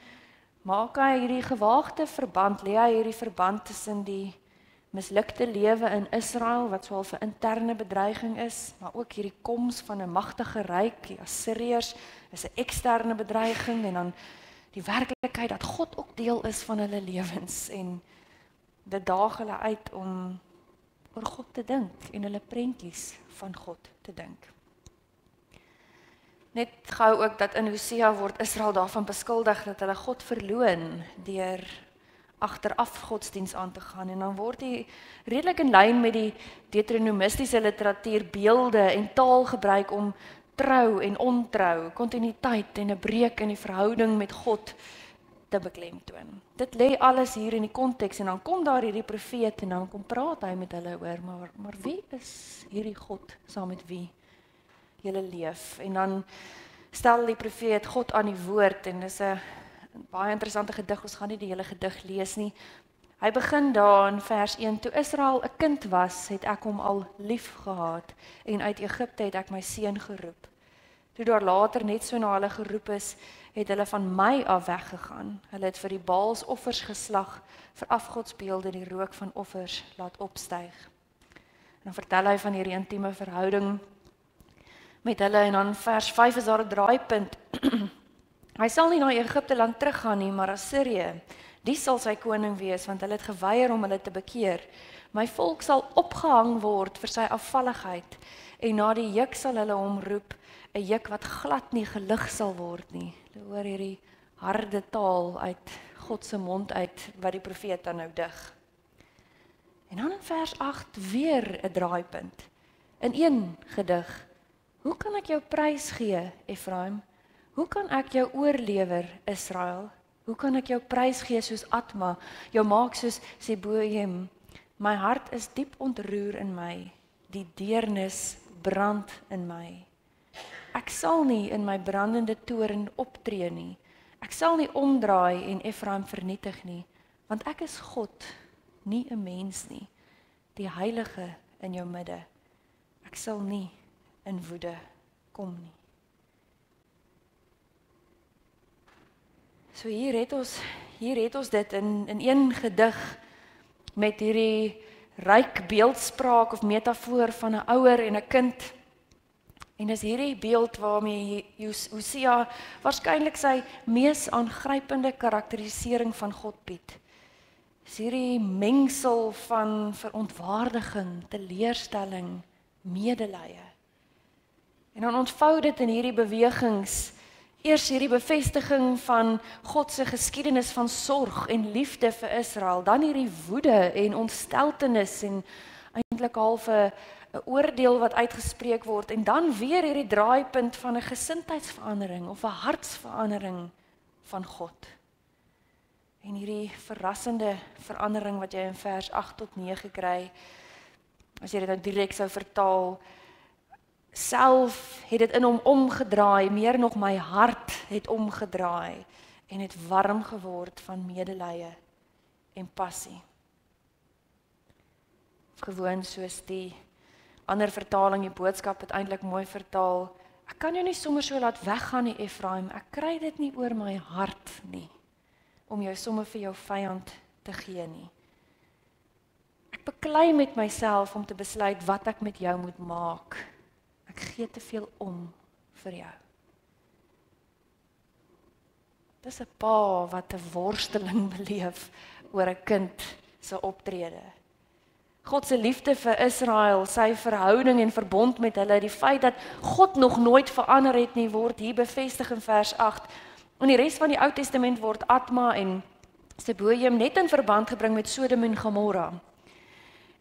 Speaker 1: maak hy hierdie gewaagde verband, lê hy hierdie verband tussen die mislukte lewe in Israel, wat swaal vir interne bedreiging is, maar ook hierdie koms van 'n magtige ryk, die Assiriërs, is 'n eksterne bedreiging, en dan die werklikheid dat God ook deel is van hulle lewens, en dit daag hulle uit om oor God te dink en hulle prentjies van God te dink. Net gou ook dat in Hosea word Israel daarvan beskuldig dat hulle God verloon deur agteraf godsdiens aan te gaan, en dan word hy redelik in lyn met die deuteronomistiese literatuur beelde en taal gebruik om trou en ontrou, kontinuïteit en 'n breuk in die verhouding met God te beklemtoon. Dit lê alles hier in die konteks, en dan kom daar hierdie profeet en dan kom praat hy met hulle oor, maar wie is hierdie God saam met wie julle leef? En dan stel die profeet God aan die woord, en dis 'n baie interessante gedig, ons gaan nie die hele gedig lees nie. Hy begin daar in vers 1, toe Israel 'n kind was, het ek hom al lief gehad, en uit Egipte het ek my seun geroep. Toe daar later net so na hulle geroep is, het hulle van my af weggegaan. Hulle het vir die Baals offers geslag, vir afgodsbeelde die rook van offers laat opstyg. En dan vertel hy van hierdie intieme verhouding met hulle, en dan vers 5 is daar 'n draaipunt. Hy sal nie na Egipte land teruggaan nie, maar Assirië, die sal sy koning wees, want hulle het geweier om hulle te bekeer. My volk sal opgehang word vir sy afvalligheid, en na die juk sal hulle hom roep, 'n juk wat glad nie gelig sal word nie. Jy hoor hierdie harde taal uit God se mond uit, wat die profeet dan nou dig. En dan in vers 8 weer 'n draaipunt, in een gedig. Hoe kan ek jou prys gee, Efraim? Hoe kan ek jou oorlewer, Israel? Hoe kan ek jou prys gee soos Atma, jou maak soos Seboim? My hart is diep ontroer in my, die deernis brand in my. Ek sal nie in my brandende toorn optree nie. Ek sal nie omdraai en Efraim vernietig nie, want ek is God, nie 'n mens nie, die heilige in jou midde. Ek sal nie in woede kom nie. So hier het ons dit in een gedig met hierdie ryk beeldspraak of metafoor van 'n ouer en 'n kind En dis hierdie beeld waarmee Hosea waarskynlik sy mees aangrypende karakterisering van God bied. Dis hierdie mengsel van verontwaardiging, teleurstelling, medelee. En dan ontvou dit in hierdie bewegings, eers hierdie bevestiging van God se geskiedenis van sorg en liefde vir Israel, dan hierdie woede en ontsteltenis en eintlik half 'n oordeel wat uitgespreek word en dan weer hierdie draaipunt van 'n gesindheidsverandering of 'n hartsverandering van God. En hierdie verrassende verandering wat jy in vers 8 tot 9 kry, as jy dit nou direk sou vertaal, self het dit in hom omgedraai, meer nog my hart het omgedraai en het warm geword van medelee en passie. Gewoon soos die ander vertaling, die boodskap het eintlik mooi vertaal, ek kan jou nie sommer so laat weggaan nie, Efraim, ek kry dit nie oor my hart nie, om jou sommer vir jou vyand te gee nie. Ek beklei met myself om te besluit wat ek met jou moet maak. Ek gee te veel om vir jou. Dis 'n pa wat 'n worsteling beleef oor 'n kind se optrede. God se liefde vir Israel, sy verhouding en verbond met hulle, die feit dat God nog nooit verander het nie, word hier bevestig in vers 8. In die res van die Ou Testament word Atma en Seboim net in verband gebring met Sodom en Gomorra.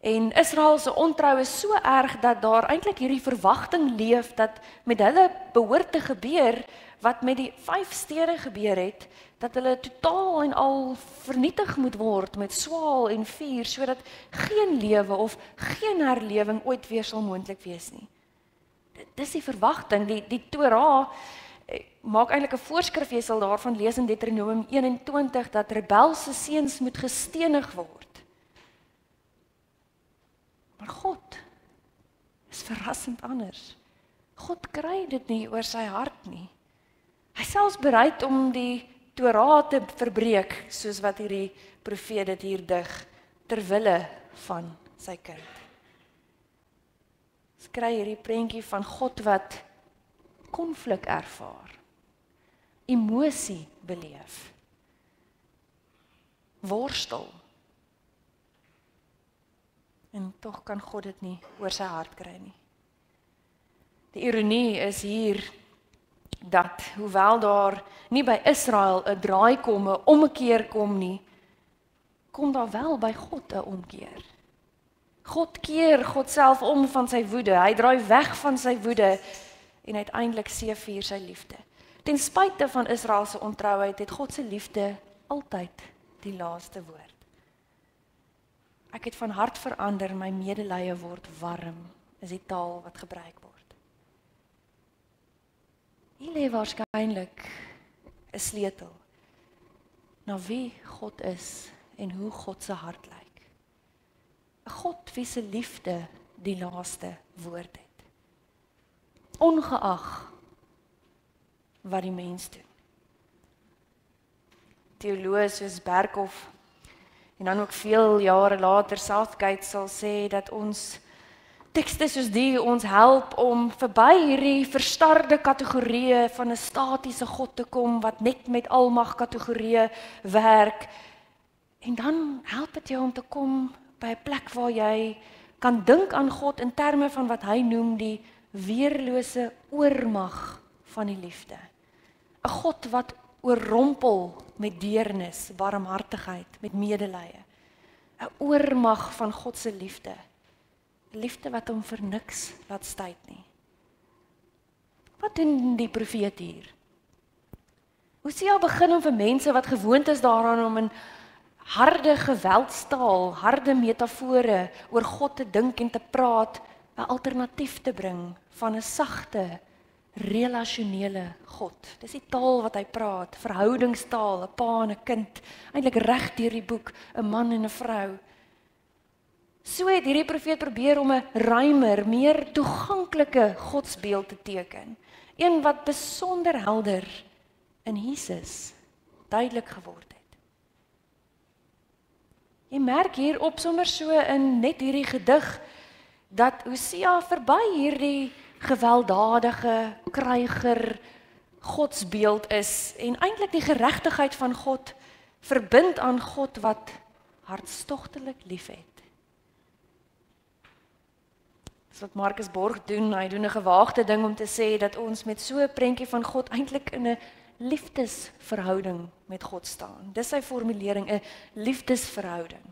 Speaker 1: En Israel se ontrou is so erg dat daar eintlik hierdie verwagting leef dat met hulle behoort te gebeur wat met die 5 stede gebeur het, dat hulle totaal en al vernietig moet word met swaal en vuur, sodat geen lewe of geen herlewing ooit weer sal moontlik wees nie. Dis die verwagting, die Torah maak eintlik 'n voorskrif, jy sal daarvan lees in Deuteronomium 21, dat rebelse seuns moet gestenig word. Maar God is verrassend anders. God kry dit nie oor sy hart nie. Hy is selfs bereid om die Torah te verbreek, soos wat hierdie profeet dit hier dig, ter wille van sy kind. Ons kry hierdie prentjie van God wat konflik ervaar, emosie beleef, worstel. En tog kan God dit nie oor sy hart kry nie. Die ironie is hier dat, hoewel daar nie by Israel 'n draai kom, 'n omkeer kom nie, kom daar wel by God 'n omkeer. God keer God self om van sy woede, hy draai weg van sy woede en uiteindelik seëvier sy liefde. Ten spyte van Israel se ontrouheid het God se liefde altyd die laaste woord. Ek het van hart verander, my medelee word warm, is die taal wat gebruik word. Hier lê waarskynlik 'n sleutel na wie God is en hoe God se hart lyk. 'n God wie se liefde die laaste woord het. Ongeag wat die mens doen. Teoloë soos Berkhof en dan ook veel jare later Southgate sal sê dat ons tekste soos die ons help om verby hierdie verstarde kategorieë van 'n statiese God te kom wat net met almag kategorieë werk. En dan help dit jou om te kom by 'n plek waar jy kan dink aan God in terme van wat hy noem die weerlose oormag van die liefde. 'n God wat oorrompel met deernis, barmhartigheid, met medelee. 'n Oormag van God se liefde. Liefde wat hom vir niks laat styt nie. Wat doen die profeet hier? Hosea begin om vir mense wat gewoond is daaraan om in harde geweldstaal, harde metafore oor God te dink en te praat, 'n alternatief te bring van 'n sagte, relasionele God. Dis die taal wat hy praat, verhoudingstaal, 'n pa en 'n kind, eintlik reg deur die boek, 'n man en 'n vrou. So het hierdie profeet probeer om 'n ruimer, meer toeganklike godsbeeld te teken, een wat besonder helder in Jesus duidelik geword het. Jy merk hierop sommer so in net hierdie gedig dat Hosea verby hierdie gewelddadige kryger godsbeeld is en eintlik die geregtigheid van God verbind aan God wat hartstogtelik liefhet. Dis wat Marcus Borg doen, hy doen 'n gewaagde ding om te sê dat ons met so 'n prentjie van God eintlik in 'n liefdesverhouding met God staan. Dis sy formulering, 'n liefdesverhouding.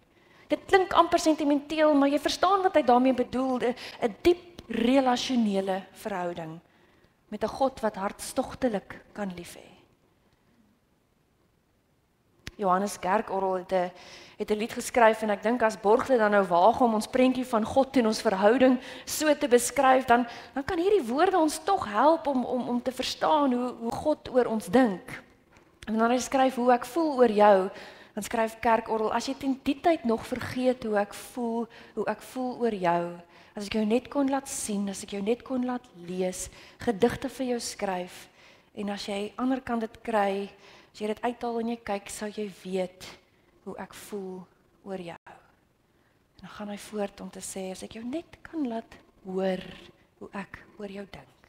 Speaker 1: Dit klink amper sentimenteel, maar jy verstaan wat hy daarmee bedoel, 'n diep relasionele verhouding met 'n God wat hartstogtelik kan lief hê. Johannes Kerkorrel het 'n lied geskryf en ek dink as Borg dit dan nou waag om ons prentjie van God en ons verhouding so te beskryf, dan kan hierdie woorde ons tog help om te verstaan hoe God oor ons dink. En dan hy skryf hoe ek voel oor jou, dan skryf Kerkorrel, as jy teen die tyd nog vergeet hoe ek voel oor jou, as ek jou net kon laat sien, as ek jou net kon laat lees, gedigte vir jou skryf, en as jy ander kan dit kry, as jy dit uithaal en jy kyk, sou jy weet hoe ek voel oor jou. En dan gaan hy voort om te sê, as ek jou net kan laat hoor hoe ek oor jou dink.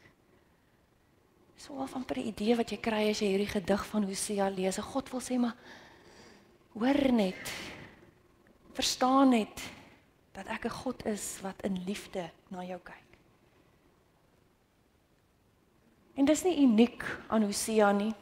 Speaker 1: So half amper die idee wat jy kry as jy hierdie gedig van Hosea lees. God wil sê, maar hoor net, verstaan net, dat ek 'n God is wat in liefde na jou kyk. En dis nie uniek aan Hosea nie.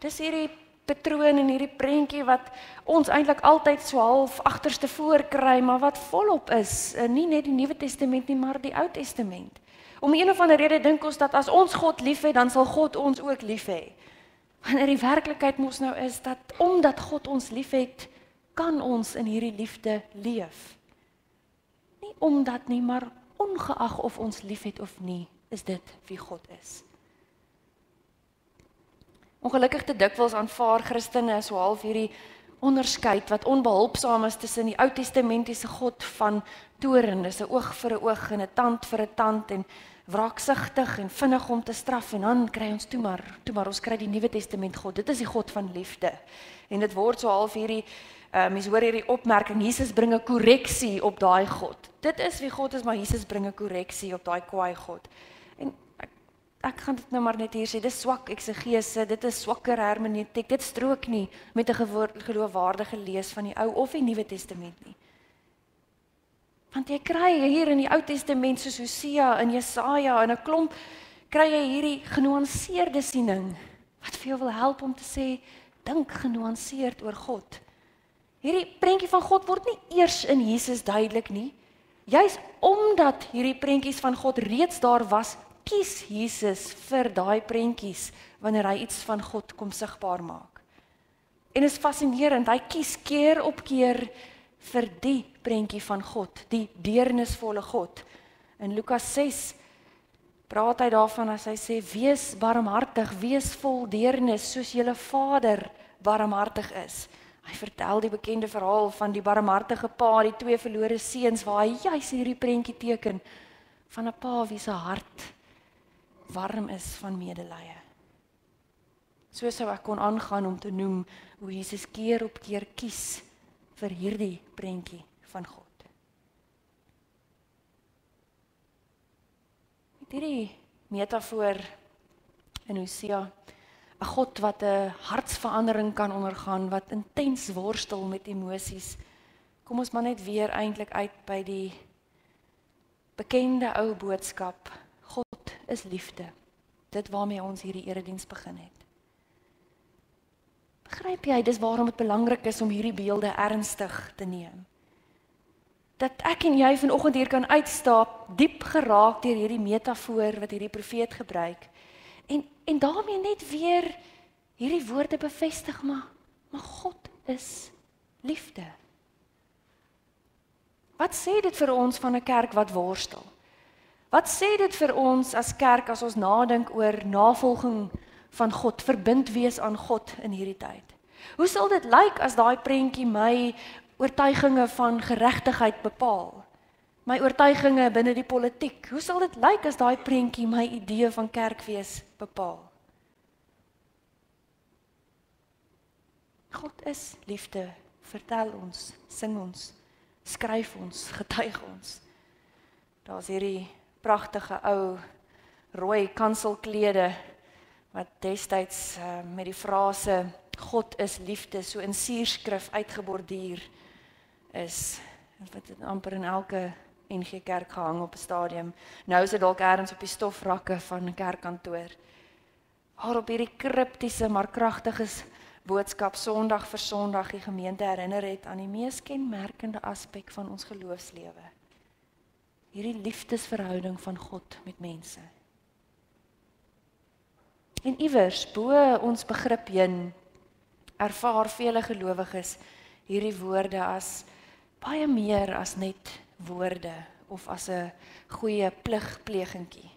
Speaker 1: Dis hierdie patroon en hierdie prentjie wat ons eintlik altyd so half agterste voor kry, maar wat volop is, nie net die Nuwe Testament nie, maar die Ou Testament. Om een of ander rede dink ons dat as ons God liefhet, dan sal God ons ook lief hê. Wanneer die werklikheid mos nou is dat omdat God ons liefhet, kan ons in hierdie liefde leef. Nie omdat nie, maar ongeag of ons liefhet of nie, is dit wie God is. Ongelukkig te dikwels aanvaar Christene so half hierdie onderskeid wat onbehulpsaam is tussen die Ou Testamentiese God van toorn, dis 'n oog vir 'n oog en 'n tand vir 'n tand en wraaksugtig en vinnig om te straf en dan kry ons toe maar ons kry die Nuwe Testament God. Dit is die God van liefde. En dit word so half hierdie mens hoor hierdie opmerking, Jesus bring 'n korreksie op daai God. Dit is wie God is, maar Jesus bring 'n korreksie op daai kwaai God. En ek gaan dit nou maar net hier sê, dis swak eksegese, dit is swakker hermeneutiek, dit strook nie met 'n geloofwaardige lees van die Ou of die Nuwe Testament nie. Want jy kry hier in die Ou Testament soos Hosea en Jesaja en 'n klomp, kry jy hierdie genuanceerde siening, wat vir jou wil help om te sê, dink genuanceerd oor God. Hierdie prentjie van God word nie eers in Jesus duidelik nie, juis omdat hierdie prentjies van God reeds daar was, kies Jesus vir daai prentjies wanneer hy iets van God kom sigbaar maak. En is fascinerend, hy kies keer op keer vir die prentjie van God, die deernisvolle God. In Lukas 6 praat hy daarvan as hy sê, wees barmhartig, wees vol deernis, soos julle Vader barmhartig is. Hy vertel die bekende verhaal van die barmhartige pa, die 2 verlore seuns, waar hy juis hierdie prentjie teken van 'n pa wie se hart warm is van medelee. So sou ek kon aangaan om te noem hoe Jesus keer op keer kies vir hierdie prentjie van God. Met hierdie metafoor in Hosea, 'n God wat 'n hartsverandering kan ondergaan, wat intens worstel met emosies. Kom ons maar net weer eintlik uit by die bekende ou boodskap, God is liefde. Dit waarmee ons hierdie erediens begin het. Begryp jy, dis waarom dit belangrik is om hierdie beelde ernstig te neem. Dat ek en jy vanoggend hier kan uitstap, diep geraak deur hierdie metafoor wat hierdie profeet gebruik. En daarmee net weer hierdie woorde bevestig, maar God is liefde. Wat sê dit vir ons van 'n kerk wat worstel? Wat sê dit vir ons as kerk as ons nadink oor navolging van God, verbind wees aan God in hierdie tyd? Hoe sal dit lyk as daai prentjie my oortuiginge van geregtigheid bepaal? My oortuiginge binne die politiek. Hoe sal dit lyk as daai prentjie my idee van kerkwees bepaal? God is liefde, vertel ons, sing ons, skryf ons, getuig ons. Daar's hierdie pragtige ou rooi kanselklede wat destyds met die frase God is liefde so in suurskrif uitgeborduur is. Wat het amper in elke NG Kerk gehang op 'n stadium. Nou is dit dalk ergens op die stofrakke van 'n kerkkantoor. Waarop hierdie kriptiese maar kragtige boodskap Sondag vir Sondag die gemeente herinner het aan die mees kenmerkende aspek van ons geloofslewe. Hierdie liefdesverhouding van God met mense. En iewers bo ons begrip heen ervaar vele gelowiges hierdie woorde as baie meer as net woorde of as 'n goeie pligplegingkie.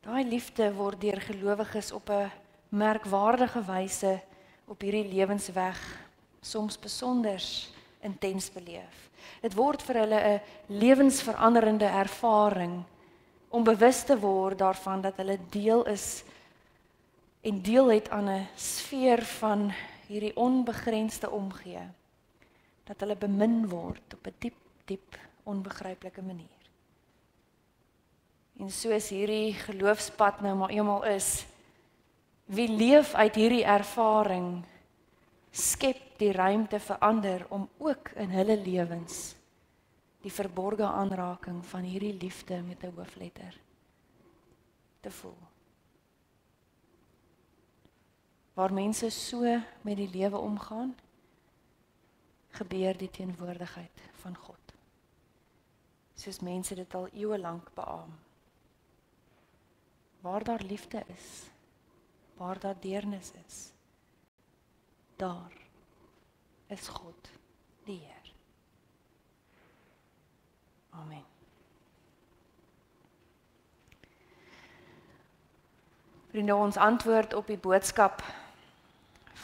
Speaker 1: Daai liefde word deur gelowiges op 'n merkwaardige wyse op hierdie lewensweg soms besonder intens beleef. Dit word vir hulle 'n lewensveranderende ervaring om bewus te word daarvan dat hulle deel is en deel het aan 'n sfeer van hierdie onbegrensde omgee. Dat hulle bemin word op 'n diep onbegryplike manier. En soos hierdie geloofspad nou maar eenmal is, wie leef uit hierdie ervaring, skep die ruimte vir ander om ook in hulle lewens die verborgde aanraking van hierdie liefde met 'n hoofletter te voel. Waar mense so met die lewe omgaan, gebeur die teenwoordigheid van God. Soos mense dit al eeue lank beamoen. Waar daar liefde is, waar daar deernis is, daar is God, die Heer. Amen. Vriende, ons antwoord op die boodskap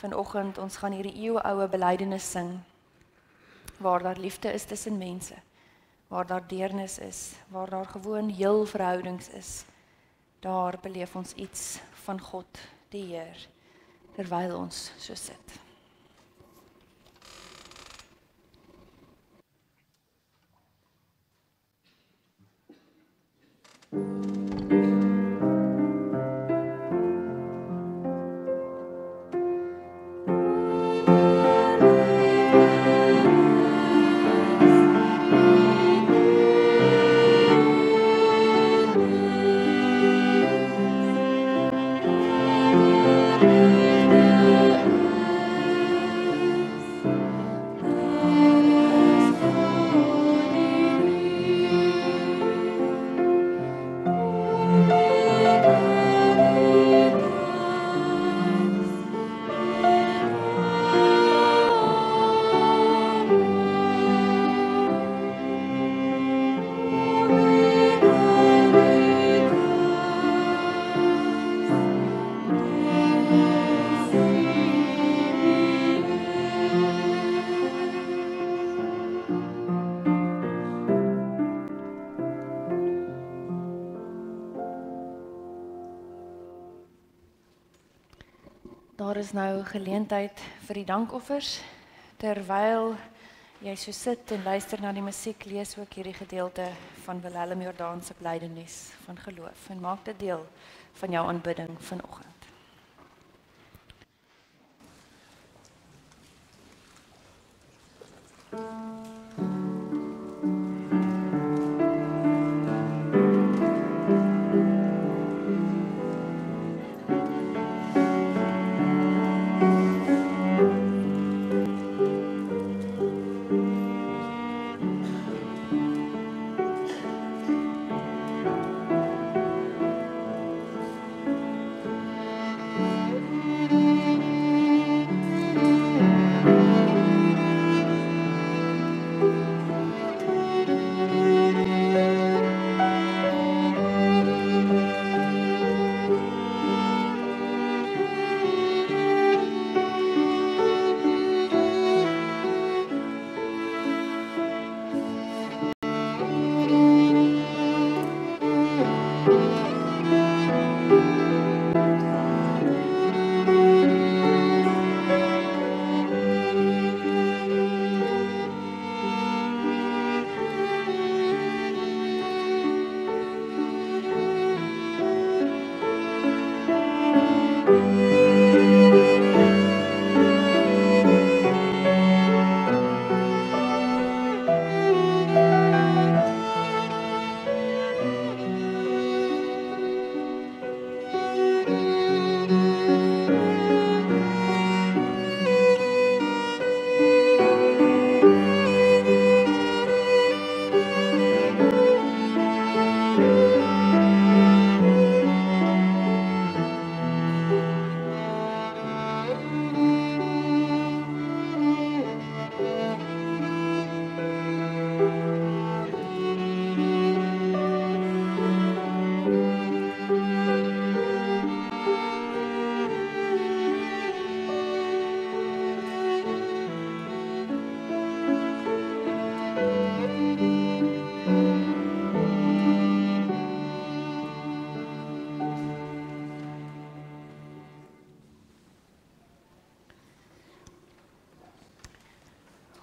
Speaker 1: vanoggend, ons gaan hierdie eeuoue belydenis sing, waar daar liefde is tussen mense, waar daar deernis is, waar daar gewoon heel verhoudings is, daar beleef ons iets van God, die Heer, terwyl ons so sit. Daar is nou geleentheid vir die dankoffers. Terwyl jy so sit en luister na die musiek, lees ook hierdie gedeelte van Wilhelm Jordaan se belydenis van geloof en maak dit deel van jou aanbidding vanoggend.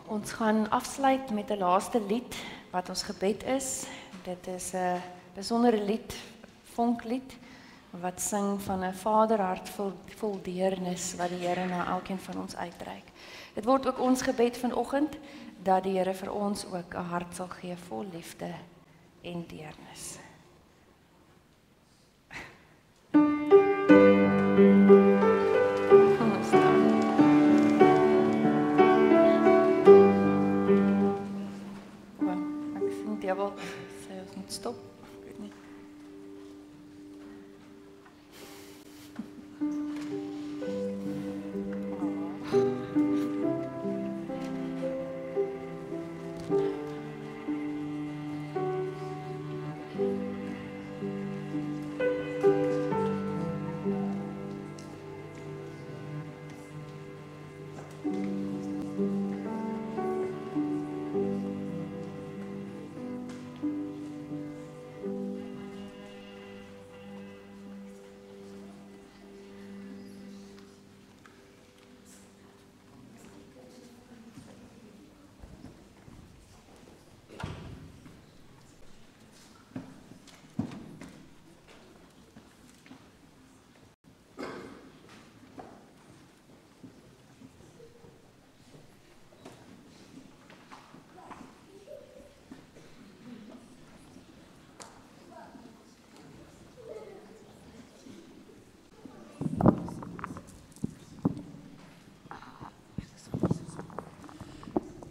Speaker 1: Ons gaan afsluit met 'n laaste lied wat ons gebed is. Dit is 'n besondere lied, vonklied, wat sing van 'n vaderhart vol deernis wat die Here na elkeen van ons uitreik. Dit word ook ons gebed vanoggend dat die Here vir ons ook 'n hart sal gee vol liefde en deernis. Jawel, sê ons moet stop. Ek weet nie.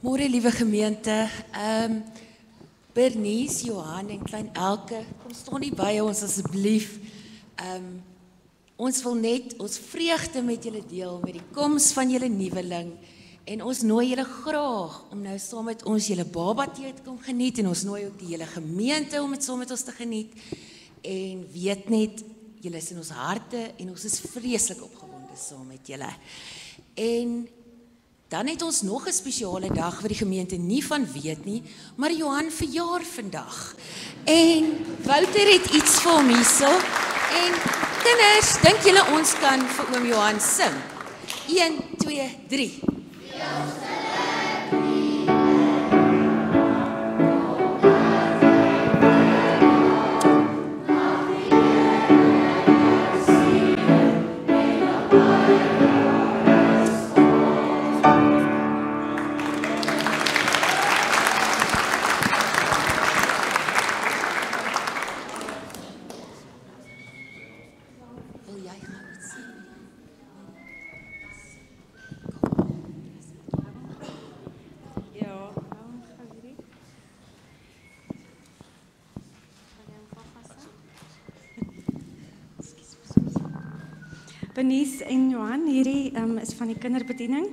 Speaker 2: Môre liewe gemeente, Bernice, Johan en Klein Elke, kom staan nie by ons asseblief. Ons wil net ons vreugde met julle deel met die koms van julle nuweling en ons nooi julle graag om nou saam met ons julle babatee te kom geniet en ons nooi ook die hele gemeente om dit saam met ons te geniet en weet net, julle is in ons harte en ons is vreeslik opgewonde saam met julle. En dan het ons nog 'n spesiale dag wat die gemeente nie van weet nie, maar Johan verjaar vandag. En Wouter het iets vir hom hierso. En kinders, dink julle ons kan vir oom Johan sing? 1, 2, 3.
Speaker 3: Bernice en Johan, hierdie is van die kinderbediening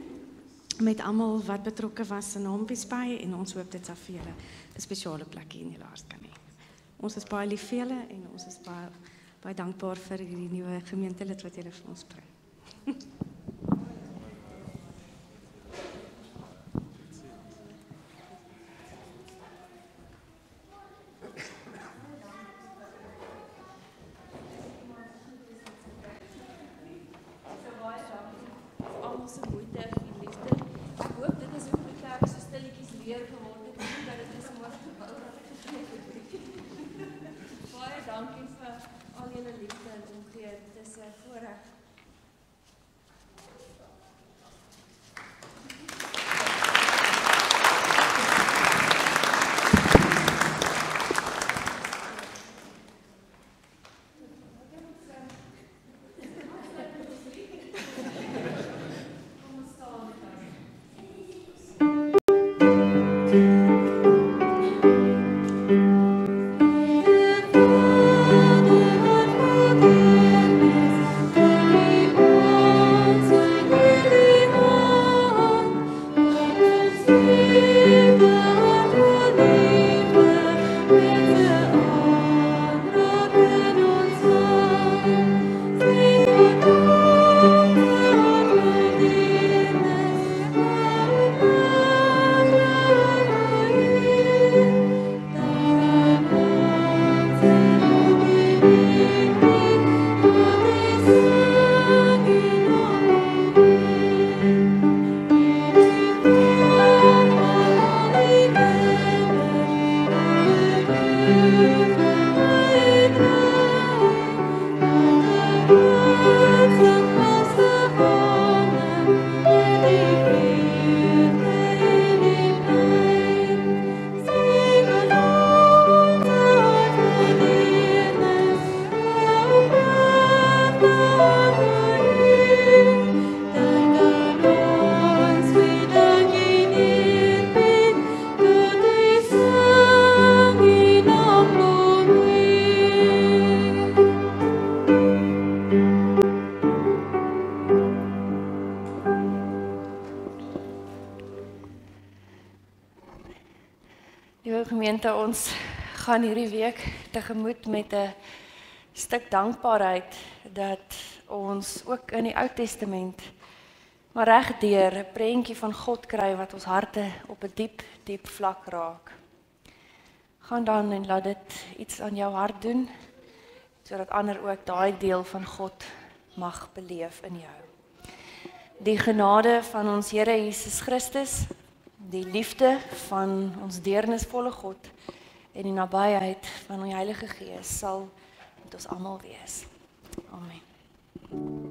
Speaker 3: met almal wat betrokke was in Hompies by en ons hoop dit sal vir julle 'n spesiale plekkie in julle hart kan hê. Ons is baie lief vir julle en ons is baie dankbaar vir hierdie nuwe gemeentelid wat julle vir ons bring.
Speaker 1: gemeente, ons gaan hierdie week tegemoet met 'n stuk dankbaarheid dat ons ook in die Ou Testament maar regdeur 'n prentjie van God kry wat ons harte op 'n diep vlak raak. Gaan dan en laat dit iets aan jou hart doen, sodat ander ook daai deel van God mag beleef in jou. Die genade van ons Here Jesus Christus, die liefde van ons deernisvolle God en die nabyheid van die Heilige Gees sal met ons almal wees. Amen.